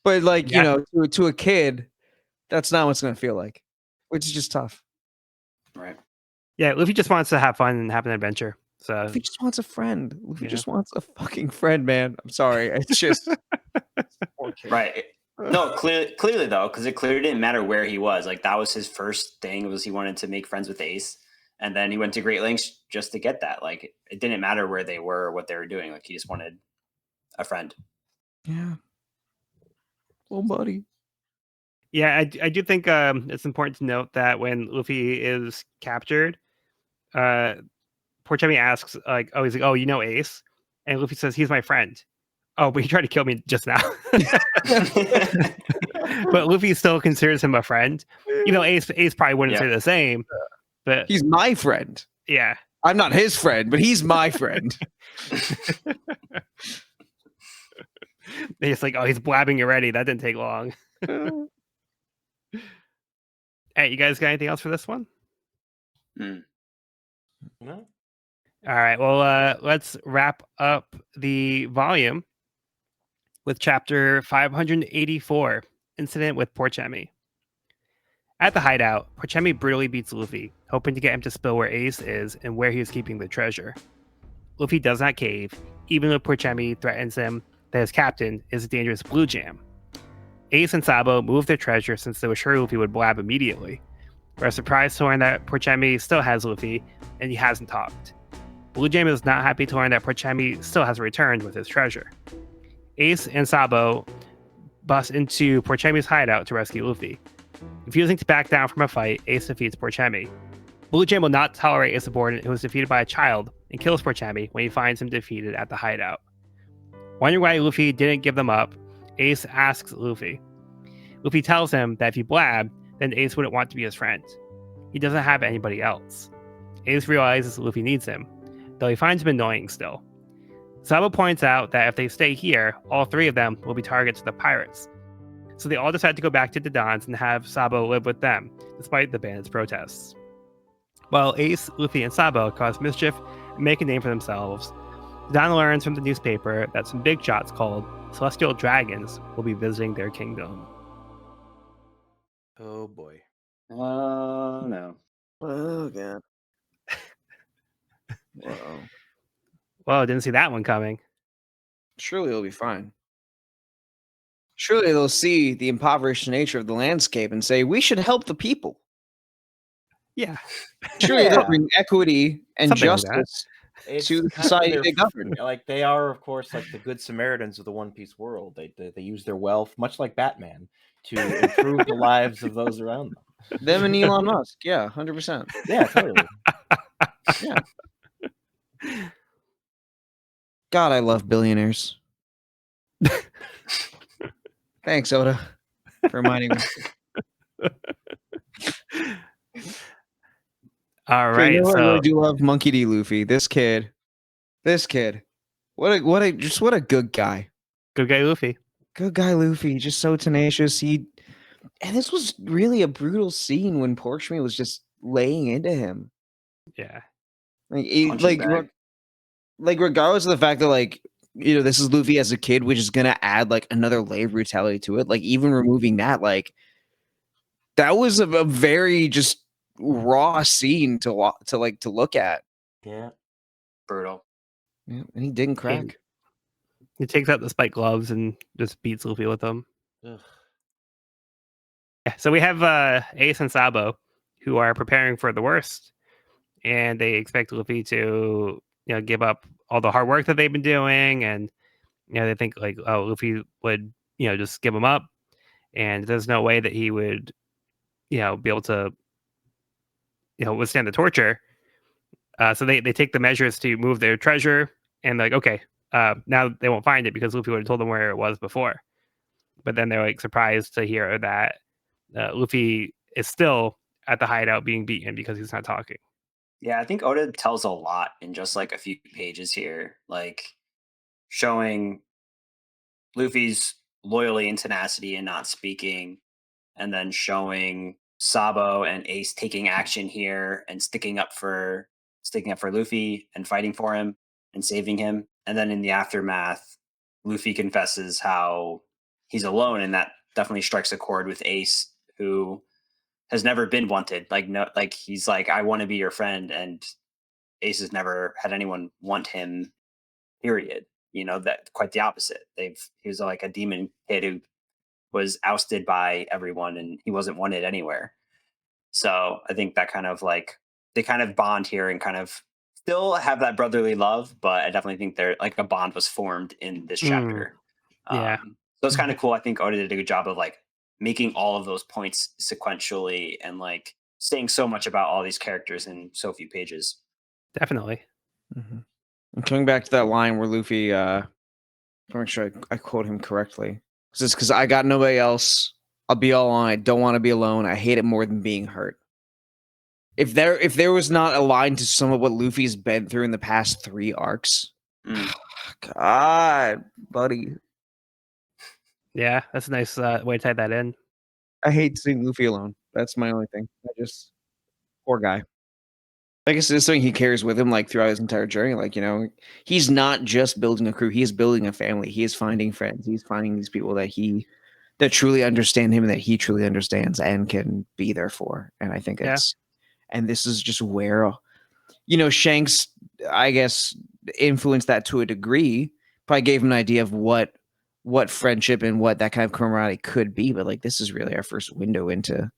But like, Yeah. you know, to a kid, that's not what it's gonna feel like, which is just tough. Right. Yeah, Luffy just wants to have fun and have an adventure. So Luffy just wants a friend. Luffy Yeah. just wants a fucking friend, man. I'm sorry. It's just Right. No, clearly though, because it clearly didn't matter where he was. Like that was his first thing, was he wanted to make friends with Ace, and then he went to great lengths just to get that. Like it didn't matter where they were or what they were doing. Like he just wanted a friend. yeah. Little buddy. yeah, I do think it's important to note that when Luffy is captured, Porchemi asks like, "Oh, he's like, oh, you know Ace?" And Luffy says, "He's my friend." Oh, but he tried to kill me just now. But Luffy still considers him a friend. You know, Ace probably wouldn't Yeah. say the same. But He's my friend. yeah, I'm not his friend, but he's my friend. they just like, oh, he's blabbing already. That didn't take long. Hey, you guys got anything else for this one? Mm. No? All right. Well, let's wrap up the volume with chapter 584, Incident with Porchemi. At the hideout, Porchemi brutally beats Luffy, hoping to get him to spill where Ace is and where he is keeping the treasure. Luffy does not cave, even though Porchemi threatens him that his captain is a dangerous Blue Jam. Ace and Sabo move their treasure since they were sure Luffy would blab immediately. We're surprised to learn that Porchemi still has Luffy, and he hasn't talked. Blue Jam is not happy to learn that Porchemi still hasn't returned with his treasure. Ace and Sabo bust into Porchemi's hideout to rescue Luffy. Refusing to back down from a fight, Ace defeats Porchemi. Blue Jam will not tolerate a subordinate who was defeated by a child and kills Porchemi when he finds him defeated at the hideout. Wondering why Luffy didn't give them up, Ace asks Luffy. Luffy tells him that if he blabbed, then Ace wouldn't want to be his friend. He doesn't have anybody else. Ace realizes Luffy needs him, though he finds him annoying still. Sabo points out that if they stay here, all three of them will be targets of the pirates. So they all decide to go back to the Dons and have Sabo live with them, despite the bandits' protests. While Ace, Luffy, and Sabo cause mischief and make a name for themselves, Don learns from the newspaper that some big shots called Celestial Dragons will be visiting their kingdom. Oh boy. No. Oh god. Whoa. Well, didn't see that one coming. Surely it'll be fine. Surely they'll see the impoverished nature of the landscape and say, we should help the people. Yeah. Surely Yeah. they'll bring equity and Something like that. justice It's to the kind of society their they govern. like they are, of course, like the good Samaritans of the One Piece world. They use their wealth, much like Batman, to improve the lives of those around them. Them and Elon Musk. Yeah, 100%. Yeah, totally. Yeah. God, I love billionaires. Thanks, Oda, for reminding me. All But right. you know what I So really do love Monkey D. Luffy. This kid. What a good guy. good guy Luffy. Good guy Luffy. Just so tenacious. And this was really a brutal scene when Porchme was just laying into him. Yeah. Punching bag. Like regardless of the fact that like, you know, this is Luffy as a kid, which is gonna add like another layer of brutality to it. Like even removing that, like that was a very just raw scene to look at. Yeah. Brutal. Yeah, and he didn't crack. He takes out the spike gloves and just beats Luffy with them. Ugh. Yeah, so we have Ace and Sabo, who are preparing for the worst, and they expect Luffy to, give up all the hard work that they've been doing, and they think like, oh, Luffy would, just give them up, and there's no way that he would, be able to, withstand the torture. So they take the measures to move their treasure, and like, okay, now they won't find it because Luffy would have told them where it was before. But then they're like surprised to hear that Luffy is still at the hideout being beaten because he's not talking. Yeah, I think Oda tells a lot in just like a few pages here, like showing Luffy's loyalty and tenacity and not speaking, and then showing Sabo and Ace taking action here and sticking up for Luffy and fighting for him and saving him. And then in the aftermath, Luffy confesses how he's alone, and that definitely strikes a chord with Ace, who has never been wanted. Like no, like he's like, I want to be your friend, and Ace has never had anyone want him. Period. That quite the opposite. He was like a demon kid who was ousted by everyone, and he wasn't wanted anywhere. So I think that kind of like they kind of bond here and kind of still have that brotherly love, but I definitely think they're like a bond was formed in this chapter. Yeah. So it's kind of cool. I think Oda did a good job of like making all of those points sequentially and like saying so much about all these characters in so few pages. Definitely. Mm-hmm. And coming back to that line where Luffy, make sure I quote him correctly. Because I got nobody else. I'll be all on. I don't want to be alone. I hate it more than being hurt. If there was not a line to some of what Luffy's been through in the past 3 arcs, God, buddy. Yeah, that's a nice way to tie that in. I hate seeing Luffy alone. That's my only thing. Poor guy. I guess it's something he carries with him, like throughout his entire journey. Like, he's not just building a crew; he is building a family. He is finding friends. He's finding these people that truly understand him and that he truly understands and can be there for. And I think and this is just where, Shanks, I guess, influenced that to a degree. Probably gave him an idea of what friendship and what that kind of camaraderie could be. But like, this is really our first window into,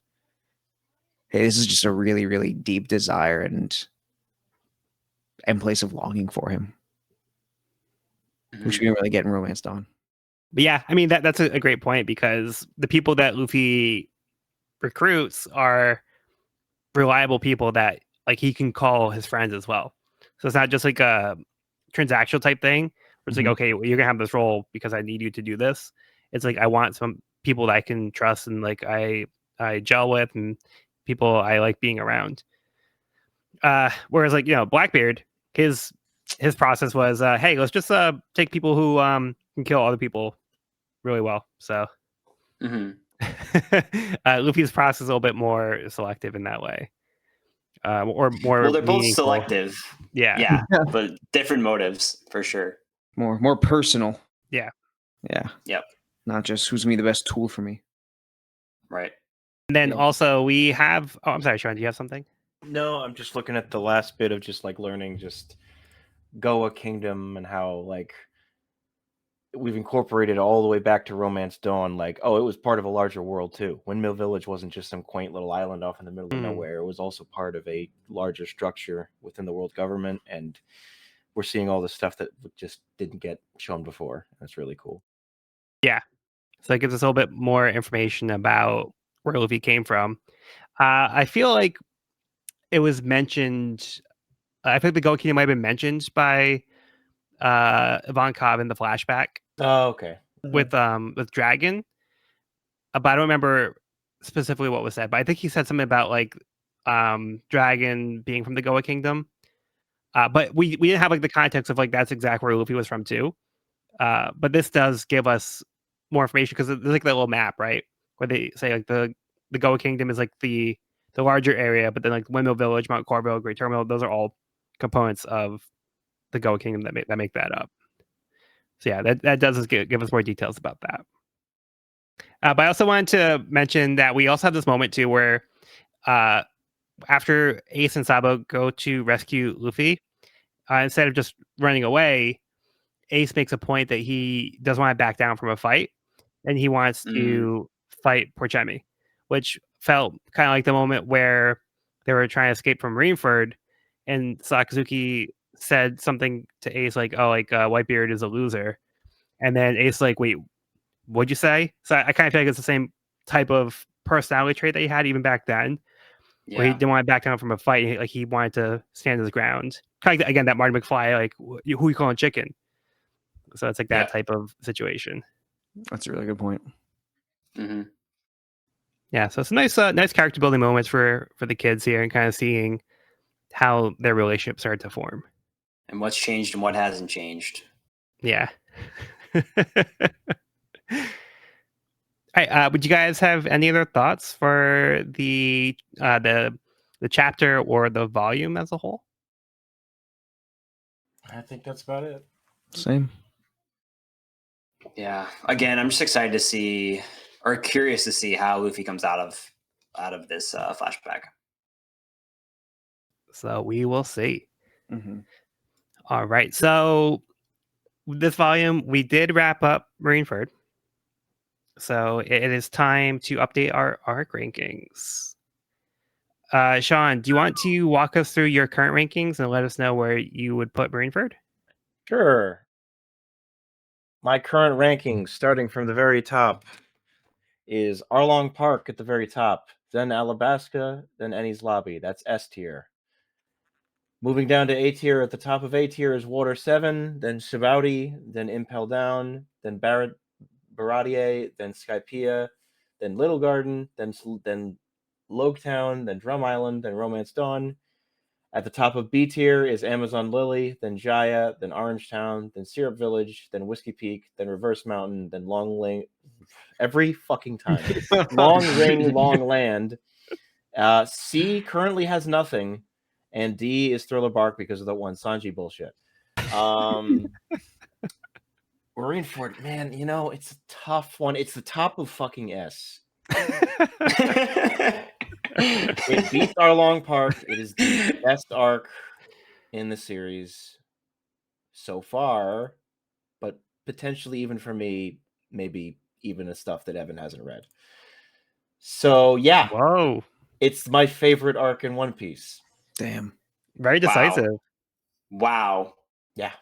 hey, this is just a really, really deep desire and place of longing for him, which we didn't really get in Romance Dawn. But yeah, I mean that's a great point, because the people that Luffy recruits are reliable people that like he can call his friends as well. So it's not just like a transactional type thing where it's like, okay, well, you're gonna have this role because I need you to do this. It's like I want some people that I can trust and like I gel with, and people I like being around. Whereas like, Blackbeard, his process was, hey, let's just take people who can kill other people really well. So Luffy's process is a little bit more selective in that way. Or more well, they're both meaningful. Selective. Yeah, but different motives for sure. More personal. Yeah. Yep. Not just who's gonna be the best tool for me. Right. And then also we have. Oh, I'm sorry, Sean. Do you have something? No, I'm just looking at the last bit of just like learning just Goa Kingdom and how like we've incorporated all the way back to Romance Dawn. Like, oh, it was part of a larger world too. Windmill Village wasn't just some quaint little island off in the middle of nowhere. It was also part of a larger structure within the world government, and we're seeing all the stuff that just didn't get shown before. That's really cool. Yeah. So it gives us a little bit more information about where Luffy came from. I feel like it was mentioned. I think the Goat Kingdom might have been mentioned by Ivan Cobb in the flashback. Oh, okay. With Dragon, but I don't remember specifically what was said. But I think he said something about like Dragon being from the Goa Kingdom. But we didn't have like the context of like that's exactly where Luffy was from too. But this does give us more information because there's like that little map, right, where they say like the Goa Kingdom is like the larger area, but then like Windmill Village, Mount Corville, Great Terminal, those are all components of the Goa Kingdom that make that up. So yeah, that does give us more details about that. But I also wanted to mention that we also have this moment too where after Ace and Sabo go to rescue Luffy, instead of just running away, Ace makes a point that he doesn't want to back down from a fight, and he wants to fight Porchemi, which felt kind of like the moment where they were trying to escape from Marineford, and Sakazuki said something to Ace like, "Oh, like Whitebeard is a loser," and then Ace like, "Wait, what'd you say?" So I kind of feel like it's the same type of personality trait that he had even back then, where he didn't want to back down from a fight. Like he wanted to stand his ground. Kind of like, again, that Marty McFly, like, who you calling chicken? So it's like that type of situation. That's a really good point. Mm-hmm. Yeah, so it's a nice character building moments for the kids here, and kind of seeing how their relationship started to form. And what's changed and what hasn't changed. Yeah. All right, would you guys have any other thoughts for the chapter or the volume as a whole? I think that's about it. Same. Yeah. Again, I'm just excited to see, or curious to see, how Luffy comes out of this flashback. So we will see. Mm-hmm. All right. So this volume, we did wrap up Marineford. So it is time to update our arc rankings. Sean, do you want to walk us through your current rankings and let us know where you would put Marineford? Sure. My current rankings, starting from the very top, is Arlong Park at the very top, then Alabasta, then Enies Lobby. That's S tier. Moving down to A tier, at the top of A tier is Water 7, then Shibauti, then Impel Down, then Baratier, then Skypiea, then Little Garden, then Logetown, then Drum Island, then Romance Dawn. At the top of B tier is Amazon Lily, then Jaya, then Orangetown, then Syrup Village, then Whiskey Peak, then Reverse Mountain, then Long Lane. Every fucking time. Long Ring, Long Land. C currently has nothing, and D is Thriller Bark because of the one Sanji bullshit. Marineford, man, it's a tough one. It's the top of fucking S. It beats Arlong Park. It is the best arc in the series so far, but potentially even for me, maybe even the stuff that Evan hasn't read. So yeah, Whoa, it's my favorite arc in One Piece. Damn. very decisive. Wow. Yeah,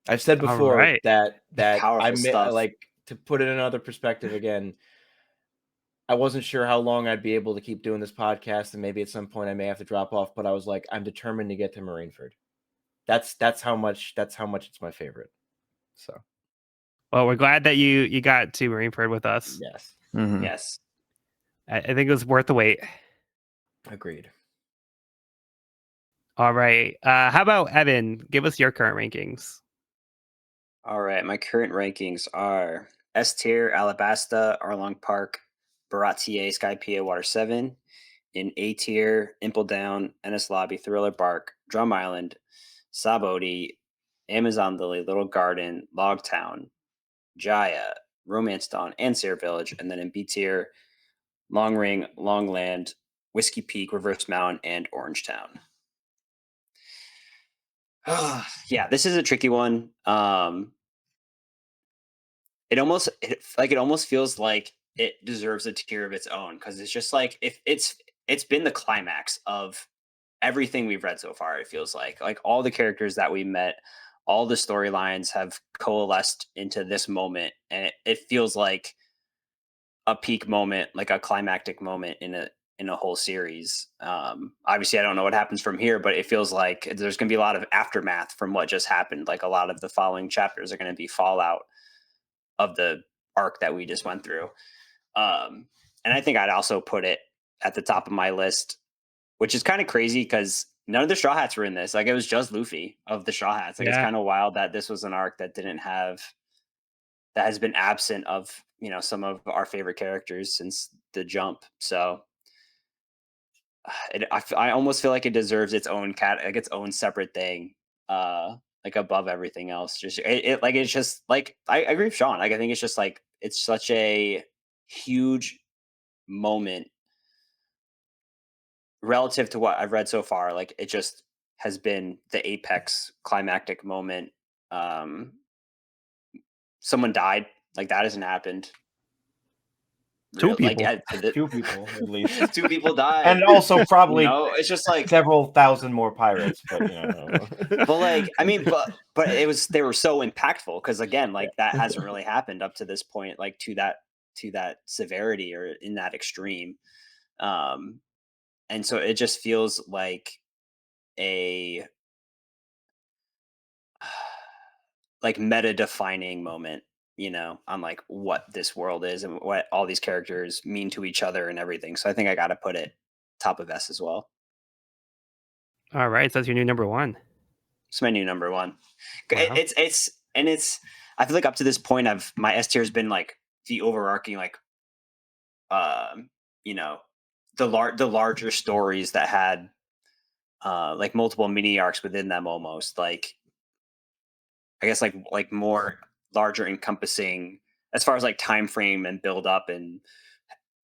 I've said before right. that Powerful stuff. Like, to put it in another perspective again. I wasn't sure how long I'd be able to keep doing this podcast, and maybe at some point I may have to drop off. But I was like, I'm determined to get to Marineford. That's how much it's my favorite. So, Well, we're glad that you got to Marineford with us. yes. Mm-hmm. Yes. I think it was worth the wait. Agreed. All right. How about Evan? Give us your current rankings. All right. My current rankings are S tier, Alabasta, Arlong Park, Baratier, Skypiea, Water 7. In A tier, Impel Down, Ennis Lobby, Thriller Bark, Drum Island, Saboti, Amazon Lily, Little Garden, Logtown, Jaya, Romance Dawn, and Syrup Village. And then in B tier, Long Ring, Long Land, Whiskey Peak, Reverse Mountain, and Orangetown. Yeah, this is a tricky one. It almost feels like it deserves a tier of its own, because it's just like, if it's been the climax of everything we've read so far. It feels like all the characters that we met, all the storylines have coalesced into this moment, and it feels like a peak moment, like a climactic moment in a whole series. Obviously I don't know what happens from here, but it feels like there's going to be a lot of aftermath from what just happened. Like, a lot of the following chapters are going to be fallout of the arc that we just went through. And I think I'd also put it at the top of my list, which is kind of crazy because none of the Straw Hats were in this. Like, it was just Luffy of the Straw Hats. Like, It's kind of wild that this was an arc that has been absent of, some of our favorite characters since the jump. So I almost feel like it deserves its own its own separate thing, like above everything else. Just it's just like, I agree with Sean. Like, I think it's just like, it's such a huge moment relative to what I've read so far. Like, it just has been the apex climactic moment, someone died. Like that hasn't happened. Two people. Two people at least. 2 people died, and also probably it's just like several thousand more pirates. But but like I mean, but they were so impactful because again, like that hasn't really happened up to this point, like to that severity or in that extreme, and so it just feels like a like meta defining moment, on like what this world is and what all these characters mean to each other and everything. So I think I got to put it top of S as well. All right, so that's your new number one. It's my new number one. Wow. It's I feel like up to this point my S tier has been like the overarching like the larger stories that had like multiple mini arcs within them, almost like I guess like more larger encompassing as far as like time frame and build up and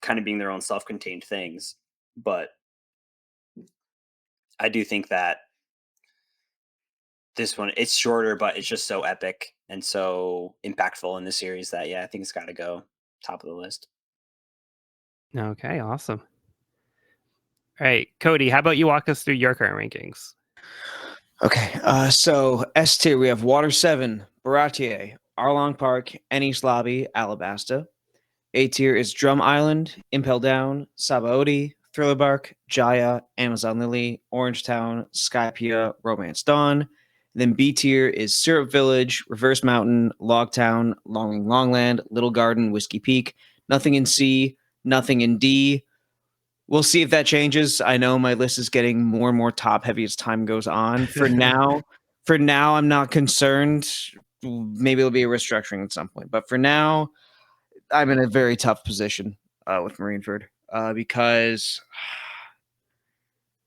kind of being their own self-contained things. But I do think that this one, it's shorter, but it's just so epic and so impactful in the series that I think it's got to go top of the list. Okay, awesome. All right, Cody, how about you walk us through your current rankings? Okay, so S tier, we have Water 7, Baratier, Arlong Park, Ennis Lobby, Alabasta. A tier is Drum Island, Impel Down, Sabaody, Thriller Bark, Jaya, Amazon Lily, Orange Town, Skypia, Romance Dawn. Then B tier is Syrup Village, Reverse Mountain, Log Town, Longing Longland, Little Garden, Whiskey Peak. Nothing in C, nothing in D. We'll see if that changes. I know my list is getting more and more top heavy as time goes on. For now, I'm not concerned. Maybe it'll be a restructuring at some point, but for now, I'm in a very tough position with Marineford because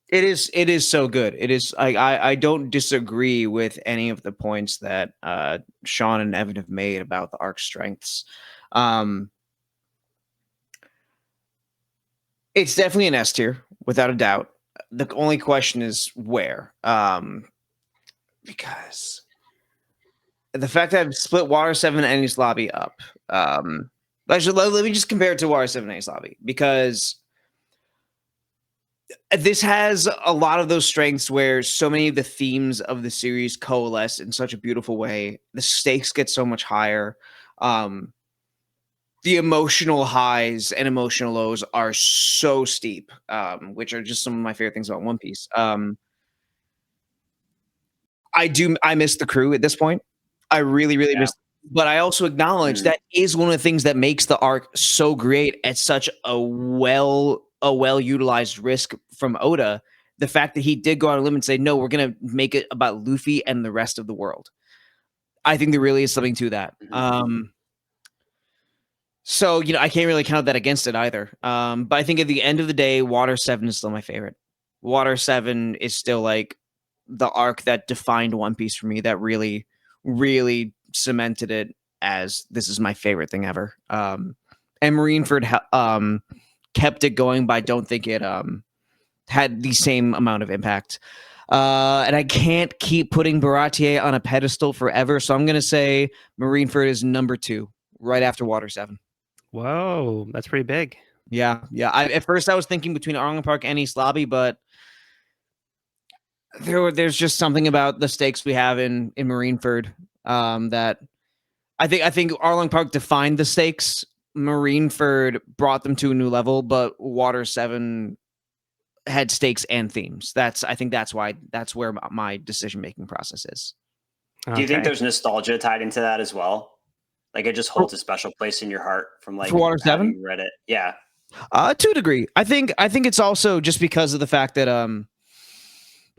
it is so good. It is. I don't disagree with any of the points that Sean and Evan have made about the arc strengths. It's definitely an S tier, without a doubt. The only question is where, because the fact that I've split Water 7 and Ennis Lobby up. Actually, let me just compare it to Water 7 and Ennis Lobby, because this has a lot of those strengths where so many of the themes of the series coalesce in such a beautiful way. The stakes get so much higher. The emotional highs and emotional lows are so steep, which are just some of my favorite things about One Piece. I miss the crew at this point. I really, really miss. But I also acknowledge that is one of the things that makes the arc so great at such a well utilized risk from Oda. The fact that he did go out on a limb and say, no, we're going to make it about Luffy and the rest of the world. I think there really is something to that. So, I can't really count that against it either. But I think at the end of the day, Water 7 is still my favorite. Water 7 is still like the arc that defined One Piece for me, that really, really cemented it as this is my favorite thing ever. And Marineford kept it going, but I don't think it had the same amount of impact. And I can't keep putting Baratier on a pedestal forever, so I'm going to say Marineford is number 2, right after Water 7. Whoa, that's pretty big. Yeah. At first, I was thinking between Arlong Park and Ennis Lobby, but there's just something about the stakes we have in Marineford that I think Arlong Park defined the stakes. Marineford brought them to a new level, but Water 7 had stakes and themes. I think that's where my decision making process is. Do you think there's nostalgia tied into that as well? Like it just holds a special place in your heart from like for Water 7? having read it. Yeah. To a degree. I think it's also just because of the fact that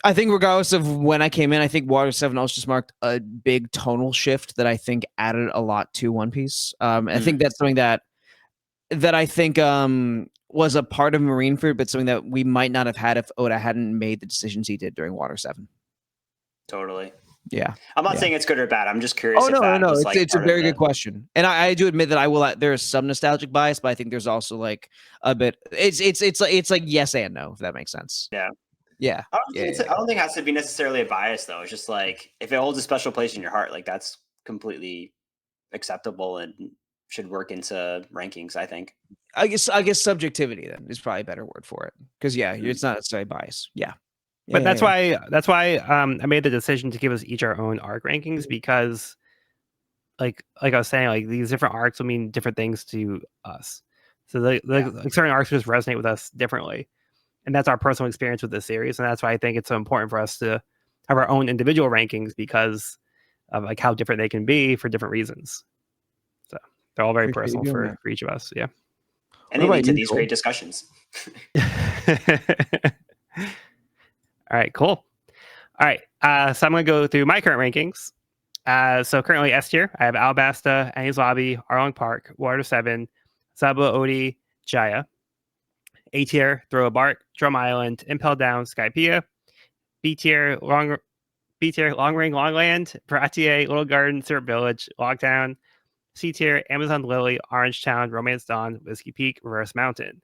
I think regardless of when I came in, I think Water 7 also just marked a big tonal shift that I think added a lot to One Piece. I think that's something that I think was a part of Marineford, but something that we might not have had if Oda hadn't made the decisions he did during Water 7. Totally. Yeah. I'm not saying it's good or bad. I'm just curious. Oh, no. It's a very good question. And I do admit that there is some nostalgic bias, but I think there's also like a bit, it's like yes and no, if that makes sense. Yeah. Yeah. I don't think it has to be necessarily a bias though. It's just like, if it holds a special place in your heart, like that's completely acceptable and should work into rankings, I think. I guess subjectivity then is probably a better word for it, because it's not necessarily bias. Yeah. But that's why I made the decision to give us each our own arc rankings, because like I was saying, like these different arcs will mean different things to us. So like certain arcs just resonate with us differently. And that's our personal experience with this series. And that's why I think it's so important for us to have our own individual rankings, because of like how different they can be for different reasons. So they're all very personal for each of us. Yeah. And they lead to these great discussions. All right, cool. All right. So I'm going to go through my current rankings. So currently S tier, I have Alabasta, Annie's Lobby, Arlong Park, Water 7, Sabo Odi, Jaya. A tier, Throw a Bark, Drum Island, Impel Down, Skypiea. B tier, Long Ring, Longland, Bratier, Little Garden, Syrup Village, Logtown. C tier, Amazon Lily, Orange Town, Romance Dawn, Whiskey Peak, Reverse Mountain.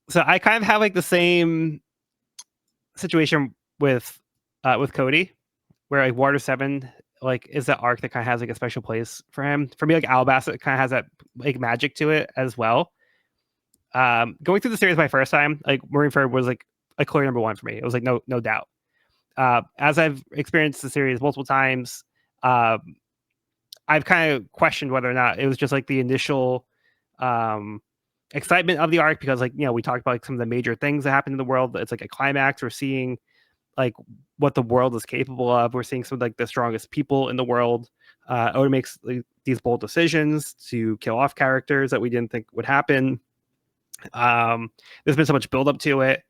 So I kind of have like the same situation with Cody, where like Water 7 like is the arc that kind of has like a special place for him. For me, like Alabasta kind of has that like magic to it as well. Going through the series my first time, like Marineford was like a clear number one for me. It was like no doubt. As I've experienced the series multiple times, I've kind of questioned whether or not it was just like the initial excitement of the arc, because like we talked about like some of the major things that happen in the world. It's like a climax. We're seeing like what the world is capable of. We're seeing some of like the strongest people in the world. Oda makes like, these bold decisions to kill off characters that we didn't think would happen. There's been so much build up to it.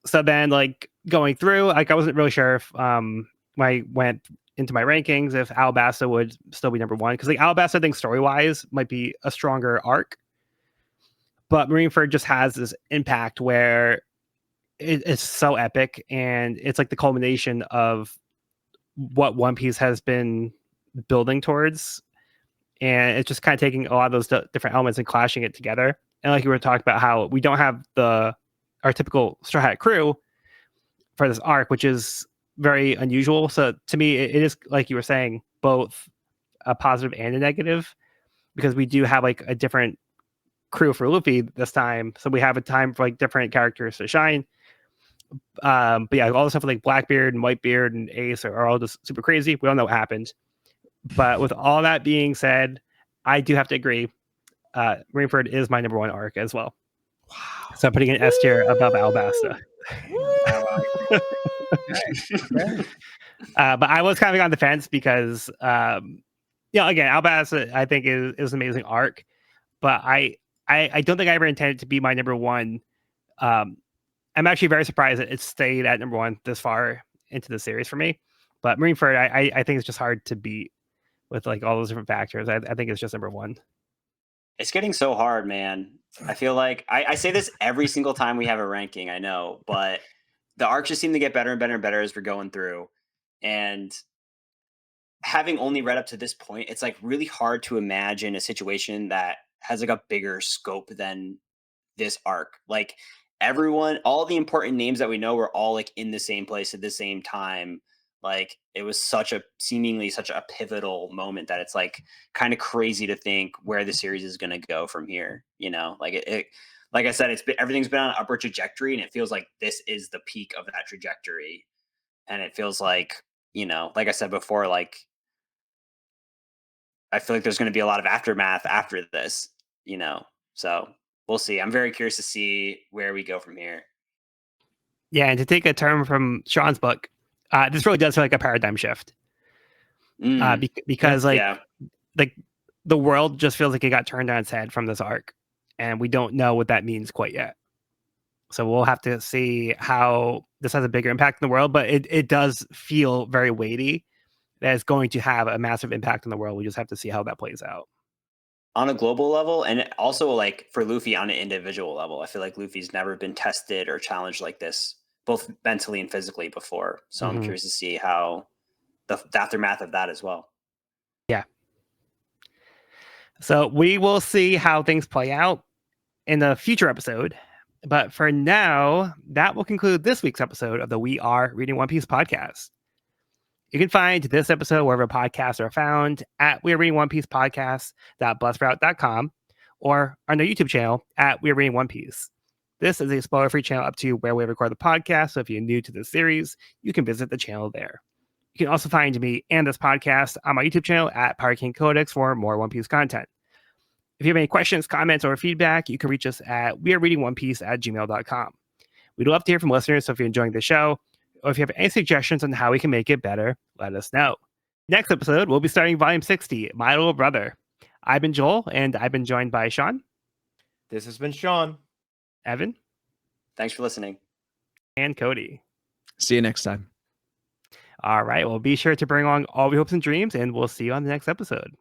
So then like going through, like I wasn't really sure if when I went into my rankings if Alabasta would still be number one, because like Alabasta I think story wise might be a stronger arc, but Marineford just has this impact where it's so epic, and it's like the culmination of what One Piece has been building towards, and it's just kind of taking a lot of those different elements and clashing it together. And like you were talking about how we don't have our typical Straw Hat crew for this arc, which is very unusual. So to me, it is like you were saying, both a positive and a negative, because we do have like a different crew for Luffy this time. So we have a time for like different characters to shine. But yeah, all the stuff with like Blackbeard and Whitebeard and Ace are all just super crazy. We don't know what happened. But with all that being said, I do have to agree. Marineford is my number one arc as well. Wow. So I'm putting an S tier above Alabasta. But I was kind of on the fence because, again, Alabasta I think is an amazing arc, but I don't think I ever intended to be my number one. I'm actually very surprised that it stayed at number one this far into the series for me. But Marineford, I think it's just hard to beat with like all those different factors. I think it's just number one. It's getting so hard, man. I feel like I say this every single time we have a ranking, I know, but the arcs just seem to get better and better and better as we're going through. And having only read up to this point, it's like really hard to imagine a situation that has like a bigger scope than this arc. Like everyone, all the important names that we know were all like in the same place at the same time. Like it was seemingly such a pivotal moment that it's like kind of crazy to think where the series is going to go from here. Like it like I said, everything's been on an upward trajectory, and it feels like this is the peak of that trajectory. And it feels like, like I said before, like I feel like there's going to be a lot of aftermath after this, so we'll see. I'm very curious to see where we go from here. Yeah, and to take a term from Sean's book, this really does feel like a paradigm shift. Because like the world just feels like it got turned on its head from this arc, and we don't know what that means quite yet. So we'll have to see how this has a bigger impact in the world, but it does feel very weighty. That is going to have a massive impact in the world. We just have to see how that plays out. On a global level, and also like for Luffy on an individual level, I feel like Luffy's never been tested or challenged like this, both mentally and physically before. So I'm curious to see how the aftermath of that as well. Yeah. So we will see how things play out in a future episode. But for now, that will conclude this week's episode of the We Are Reading One Piece podcast. You can find this episode wherever podcasts are found at We're Reading One Piece podcast.buzzsprout.com or on our YouTube channel at We're Reading One Piece. This is a spoiler-free channel up to where we record the podcast, so if you're new to the series, you can visit the channel there. You can also find me and this podcast on my YouTube channel at Pirate King Codex for more One Piece content. If you have any questions, comments, or feedback, you can reach us at wearereadingonepiece@gmail.com. We'd love to hear from listeners, so if you're enjoying the show, or if you have any suggestions on how we can make it better, let us know. Next episode, we'll be starting Volume 60, My Little Brother. I've been Joel, and I've been joined by Sean. This has been Sean. Evan. Thanks for listening. And Cody. See you next time. All right. Well, be sure to bring along all your hopes and dreams, and we'll see you on the next episode.